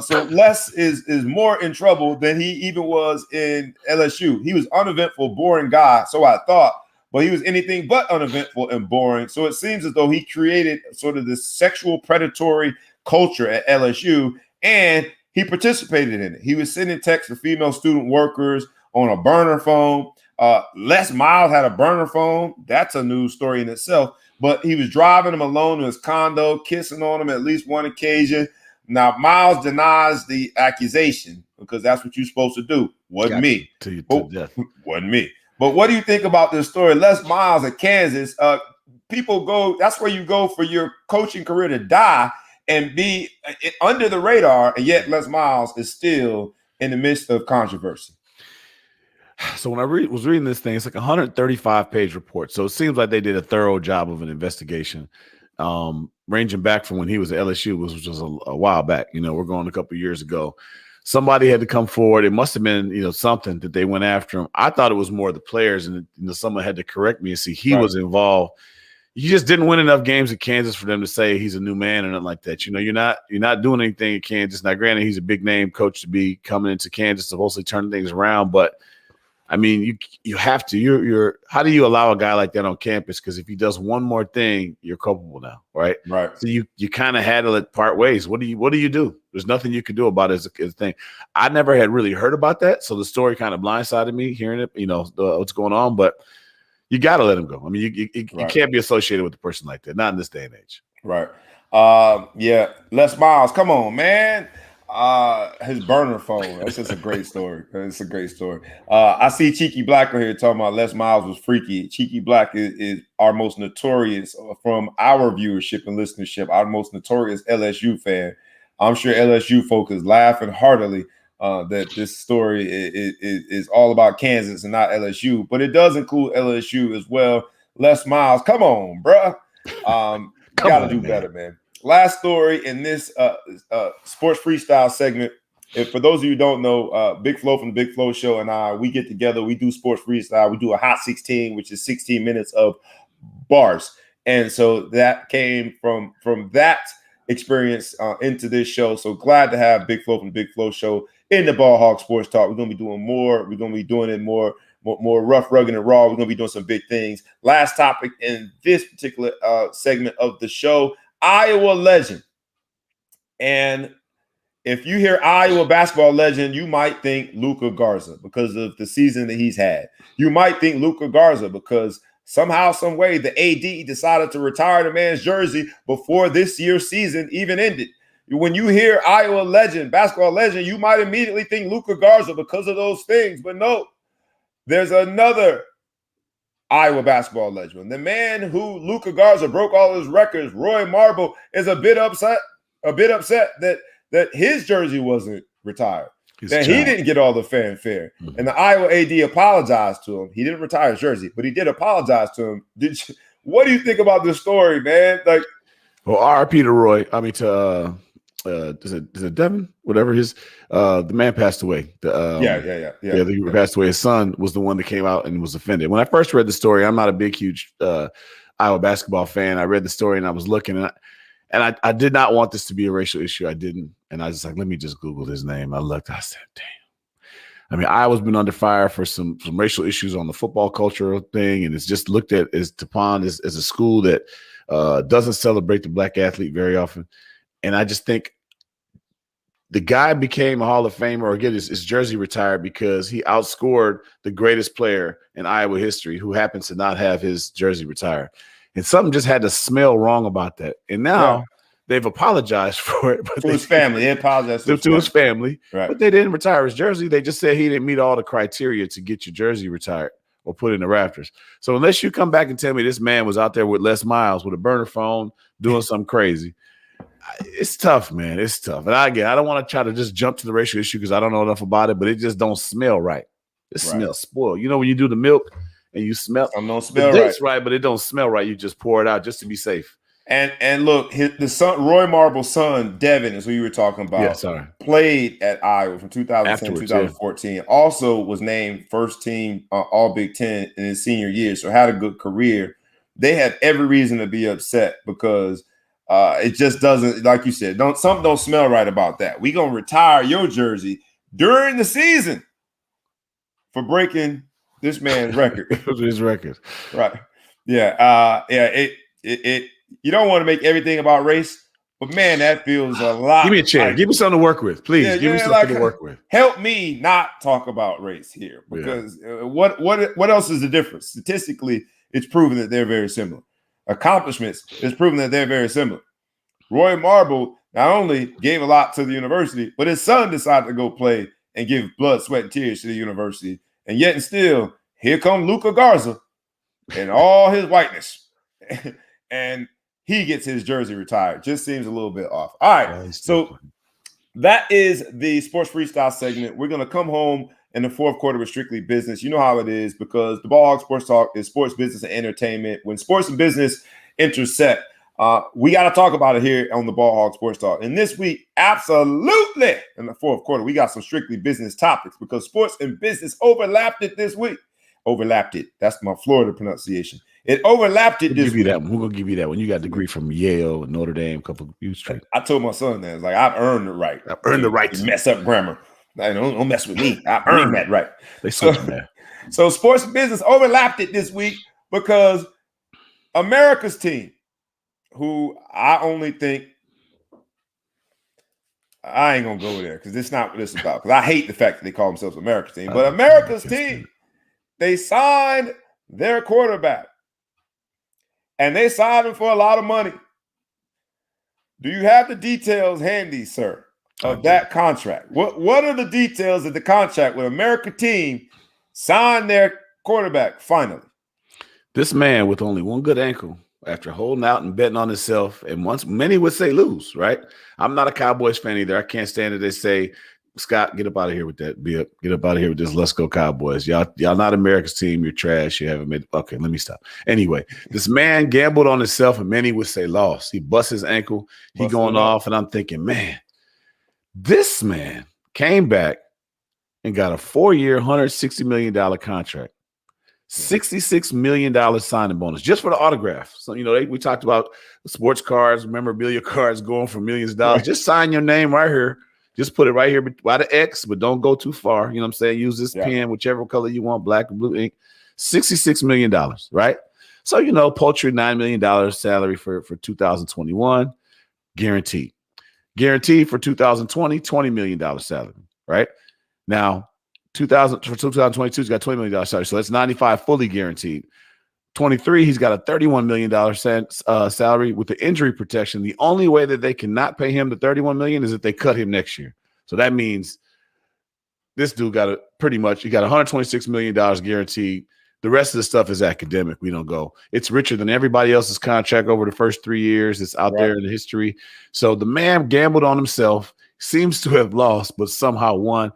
So Les is more in trouble than he even was in LSU. He was uneventful, boring guy, so I thought, but he was anything but uneventful and boring. So it seems as though he created sort of this sexual predatory culture at LSU, and he participated in it. He was sending texts to female student workers on a burner phone. Les Miles had a burner phone. That's a news story in itself. But he was driving him alone to his condo, kissing on him at least one occasion. Now, Miles denies the accusation because that's what you're supposed to do. Wasn't me. Wasn't me. But what do you think about this story? Les Miles at Kansas, people go, that's where you go for your coaching career to die and be under the radar, and yet Les Miles is still in the midst of controversy. So when I was reading this thing, it's like a 135-page report. So it seems like they did a thorough job of an investigation, ranging back from when he was at LSU, which was a while back. We're going a couple of years ago. Somebody had to come forward. It must have been, something that they went after him. I thought it was more the players, and someone had to correct me and see he was involved. You just didn't win enough games at Kansas for them to say he's a new man or nothing like that. You're not doing anything at Kansas. Now, granted, he's a big name coach to be coming into Kansas, supposedly turning things around, but I mean, you have to. You're. How do you allow a guy like that on campus? Because if he does one more thing, you're culpable now, right? Right. So you kind of had to let part ways. What do you do? There's nothing you can do about it as a thing. I never had really heard about that, so the story kind of blindsided me hearing it. What's going on, but you got to let him go. I mean, you can't be associated with a person like that, not in this day and age. Right. Les Miles, come on, man. His burner phone. That's just a great story. It's a great story. I see Cheeky Black on here talking about Les Miles was freaky. Cheeky Black is our most notorious from our viewership and listenership, our most notorious LSU fan. I'm sure LSU folk is laughing heartily that this story is all about Kansas and not LSU, but it does include LSU as well. Les Miles, come on, bruh. Gotta do better, man. Last story in this sports freestyle segment. If for those of you who don't know, Big Flo from the Big Flo Show and I, we get together, we do sports freestyle. We do a hot 16, which is 16 minutes of bars. And so that came from that experience into this show. So glad to have Big Flo from the Big Flo Show in the Ball Hog Sports Talk. We're going to be doing more. We're going to be doing it more rough, rugged, and raw. We're going to be doing some big things. Last topic in this particular segment of the show, Iowa legend. And if you hear Iowa basketball legend, you might think Luka Garza because of the season that he's had. You might think Luka Garza because somehow, some way, the AD decided to retire the man's jersey before this year's season even ended. When you hear Iowa legend, basketball legend, you might immediately think Luka Garza because of those things. But no, there's another Iowa basketball legend. The man who Luka Garza broke all his records, Roy Marble, is a bit upset that his jersey wasn't retired. He didn't get all the fanfare. Mm-hmm. And the Iowa AD apologized to him. He didn't retire his jersey, but he did apologize to him. What do you think about this story, man? Like, well, RP to Roy. I mean, is it Devin? Whatever the man passed away. Yeah. He passed away. His son was the one that came out and was offended. When I first read the story, I'm not a huge Iowa basketball fan. I read the story and I was looking and I did not want this to be a racial issue. I didn't. And I was like, let me just Google his name. I looked, I said, damn. I mean, Iowa's been under fire for some racial issues on the football culture thing. And it's just looked at as Tapon as a school that doesn't celebrate the black athlete very often. And I just think the guy became a Hall of Famer or get his jersey retired because he outscored the greatest player in Iowa history who happens to not have his jersey retired. And something just had to smell wrong about that. And now they've apologized for it. But to his family. They apologized to his family. Right. But they didn't retire his jersey. They just said he didn't meet all the criteria to get your jersey retired or put in the rafters. So unless you come back and tell me this man was out there with Les Miles with a burner phone doing something crazy, it's tough, man. It's tough. And I don't want to try to just jump to the racial issue because I don't know enough about it, but it just don't smell right. It smells spoiled. You know, when you do the milk and you smell, don't smell right. It's right, but it don't smell right. You just pour it out just to be safe. And look, the son, Roy Marble's son, Devin, is who you were talking about. Yeah, played at Iowa from 2010 to 2014. Also was named first team All Big Ten in his senior year, so had a good career. They had every reason to be upset because it just doesn't, like you said, something don't smell right about that. We gonna retire your jersey during the season for breaking this man's record. His record, right? Yeah, It you don't want to make everything about race, but man, that feels a lot. Give me a chair. Give me something to work with, please. Give me something to work with. Help me not talk about race here, because what else is the difference? Statistically, it's proven that they're very similar. Accomplishments, it's proven that they're very similar. Roy Marble not only gave a lot to the university, but his son decided to go play and give blood, sweat, and tears to the university. And yet and still, here comes Luka Garza and all his whiteness. And he gets his jersey retired. Just seems a little bit off. All right. So that is the sports freestyle segment. We're going to come home in the fourth quarter with strictly business. You know how it is, because the Ball Hog Sports Talk is sports, business, and entertainment. When sports and business intersect, we got to talk about it here on the Ball Hog Sports Talk. And this week, absolutely, in the fourth quarter, we got some strictly business topics because sports and business overlapped it this week. Overlapped it. That's my Florida pronunciation. It overlapped it this week. That one. We're going to give you that one. You got a degree from Yale, Notre Dame, a couple of U Street. I told my son that. It's like, I've earned the right. I've earned the right to mess up grammar. Don't mess with me. I earned that right. They switched that. So sports and business overlapped it this week because America's team, who I only think, I ain't going to go there because it's not what it's about. Because I hate the fact that they call themselves America's team. But America's team, they signed their quarterback. And they signed him for a lot of money. Do you have the details handy, sir, of that contract? What are the details of the contract with America team signed their quarterback finally? This man with only one good ankle, after holding out and betting on himself, and many would say lose, right? I'm not a Cowboys fan either. I can't stand it. They say, Scott, get up out of here with that. Get up out of here with this. Let's go Cowboys. Y'all not America's team. You're trash. You haven't made. Okay, let me stop. Anyway, this man gambled on himself, and many would say lost. He bust his ankle. He going off, and I'm thinking, man, this man came back and got a 4-year, $160 million contract. $66 million signing bonus just for the autograph. So, we talked about sports cards, memorabilia cards going for millions of dollars. Right. Just sign your name right here. Just put it right here by the X, but don't go too far. You know what I'm saying? Use this pen, whichever color you want, black or blue ink. $66 million, right? So, paltry $9 million salary for 2021, guaranteed. Guaranteed for 2020, $20 million salary, right? Now, 2022, he's got $20 million salary. So that's 95 fully guaranteed. 23, he's got a $31 million salary with the injury protection. The only way that they cannot pay him the $31 million is if they cut him next year. So that means this dude got he got $126 million guaranteed. The rest of the stuff is academic. We don't go. It's richer than everybody else's contract over the first 3 years. It's out there in the history. So the man gambled on himself, seems to have lost, but somehow won.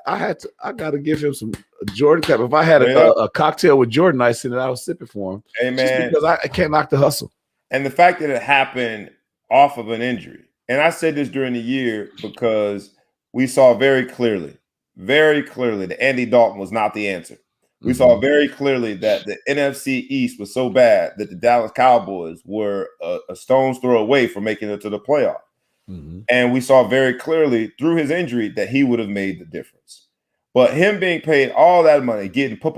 I got to give him some Jordan cap. If I had a cocktail with Jordan Ice in it, I was sipping for him. Hey, man. Just because I can't knock the hustle. And the fact that it happened off of an injury. And I said this during the year because we saw very clearly that Andy Dalton was not the answer. We saw very clearly that the NFC East was so bad that the Dallas Cowboys were a stone's throw away from making it to the playoff. And we saw very clearly through his injury that he would have made the difference. But him being paid all that money, getting paid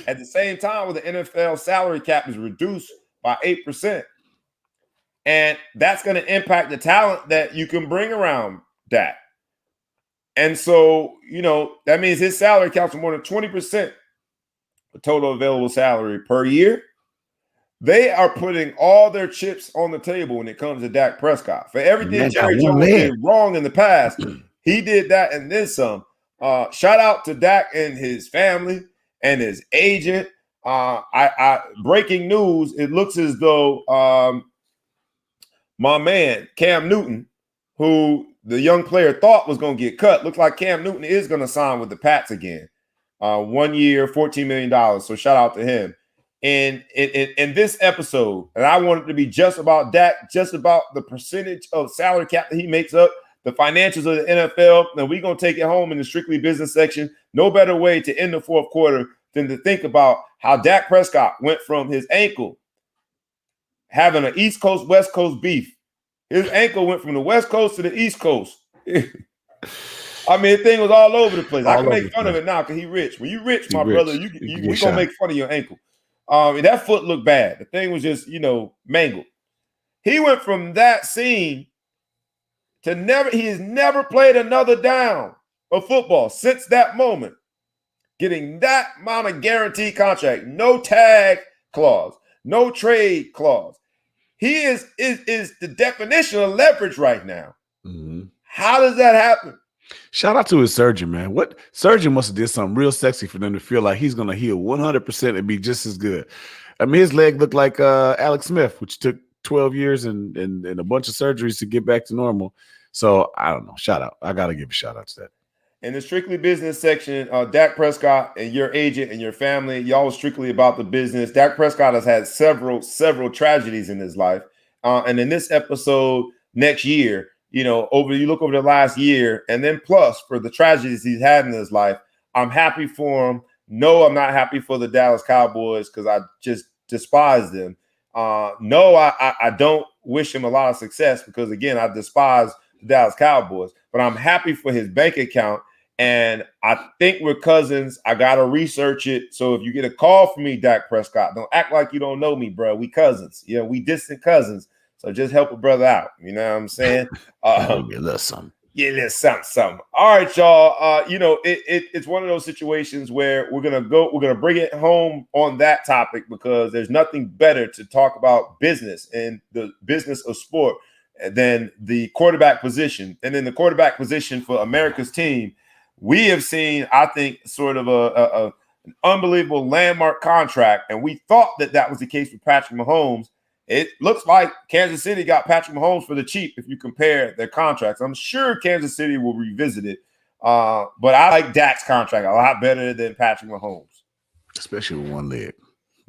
at the same time with the NFL salary cap is reduced by 8%. And that's going to impact the talent that you can bring around Dak. And so, that means his salary counts for more than 20% of total available salary per year. They are putting all their chips on the table when it comes to Dak Prescott. For everything Jerry Jones did wrong in the past, he did that and then some. Shout out to Dak and his family and his agent. Breaking news, it looks as though my man, Cam Newton, who the young player thought was going to get cut, looks like Cam Newton is going to sign with the Pats again. 1 year, $14 million. So shout out to him. And in this episode, and I want it to be just about Dak, just about the percentage of salary cap that he makes up, the financials of the NFL, and we're going to take it home in the strictly business section. No better way to end the fourth quarter than to think about how Dak Prescott went from his ankle having an East Coast, West Coast beef. His ankle went from the West Coast to the East Coast. I mean, the thing was all over the place. I can make fun of it now because he's rich. When you're rich, my brother, we're going to make fun of your ankle. That foot looked bad. The thing was just, mangled. He went from that scene to he has never played another down of football since that moment. Getting that amount of guaranteed contract, no tag clause, no trade clause. He is the definition of leverage right now. How does that happen? Shout out to his surgeon, man. What surgeon must have did something real sexy for them to feel like he's going to heal 100% and be just as good. I mean, his leg looked like Alex Smith, which took 12 years and a bunch of surgeries to get back to normal. So I don't know. Shout out. I got to give a shout out to that. In the strictly business section, Dak Prescott and your agent and your family, y'all was strictly about the business. Dak Prescott has had several tragedies in his life. And in this episode next year, you look over the last year and then plus for the tragedies he's had in his life, I'm happy for him. No, I'm not happy for the Dallas Cowboys because I just despise them. No, I don't wish him a lot of success because, again, I despise the Dallas Cowboys. But I'm happy for his bank account. And I think we're cousins. I got to research it. So if you get a call from me, Dak Prescott, don't act like you don't know me, bro. We cousins. We distant cousins. So just help a brother out. You know what I'm saying? A little something. Yeah, a little something. All right, y'all. It's one of those situations where we're gonna bring it home on that topic because there's nothing better to talk about business and the business of sport than the quarterback position. And then the quarterback position for America's team, we have seen, I think, sort of an unbelievable landmark contract, and we thought that was the case with Patrick Mahomes. It looks like Kansas City got Patrick Mahomes for the cheap if you compare their contracts. I'm sure Kansas City will revisit it, but I like Dak's contract a lot better than Patrick Mahomes. Especially with one leg.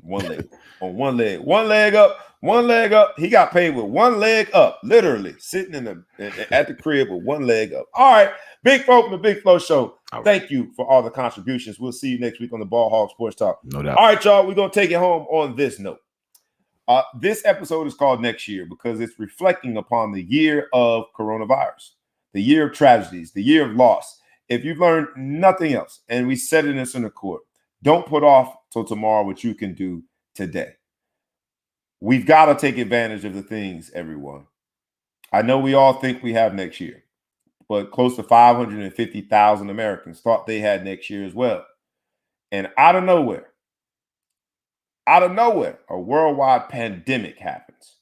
One leg. On one leg. One leg up. He got paid with one leg up, literally sitting at the crib with one leg up. All right. Big Flo from the Big Flo Show. Right. Thank you for all the contributions. We'll see you next week on the Ball Hog Sports Talk. No doubt. All right, y'all. We're going to take it home on this note. This episode is called Next Year because it's reflecting upon the year of coronavirus, the year of tragedies, the year of loss. If you've learned nothing else, and we said in this in the court, don't put off till tomorrow what you can do today. we've got to take advantage of the things, everyone. I know we all think we have next year, but close to 550,000 Americans thought they had next year as well. And out of nowhere, a worldwide pandemic happens.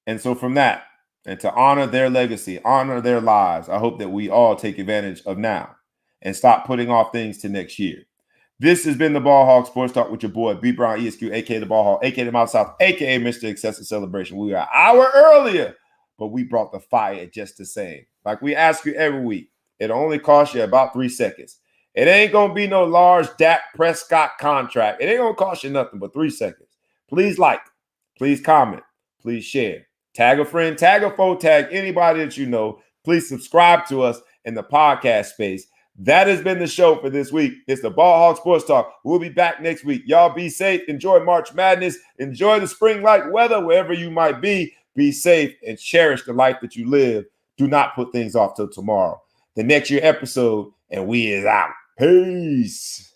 And so from that, and to honor their legacy, honor their lives, I hope that we all take advantage of now and stop putting off things to next year. This has been the Ball Hawk Sports Talk with your boy, B. Brown, ESQ, a.k.a. the Ball Hawk, a.k.a. the Mouth South, a.k.a. Mr. Excessive Celebration. We are an hour earlier, but we brought the fire just the same. Like we ask you every week, it only costs you about 3 seconds. It ain't going to be no large Dak Prescott contract. It ain't going to cost you nothing but 3 seconds. Please like, please comment, please share. Tag a friend, tag a foe, tag anybody that you know. Please subscribe to us in the podcast space. That has been the show for this week. It's the Ball Hawk Sports Talk. We'll be back next week. Y'all be safe. Enjoy March Madness. Enjoy the spring-like weather wherever you might be. Be safe and cherish the life that you live. Do not put things off till tomorrow. The next year episode, and we is out. Peace.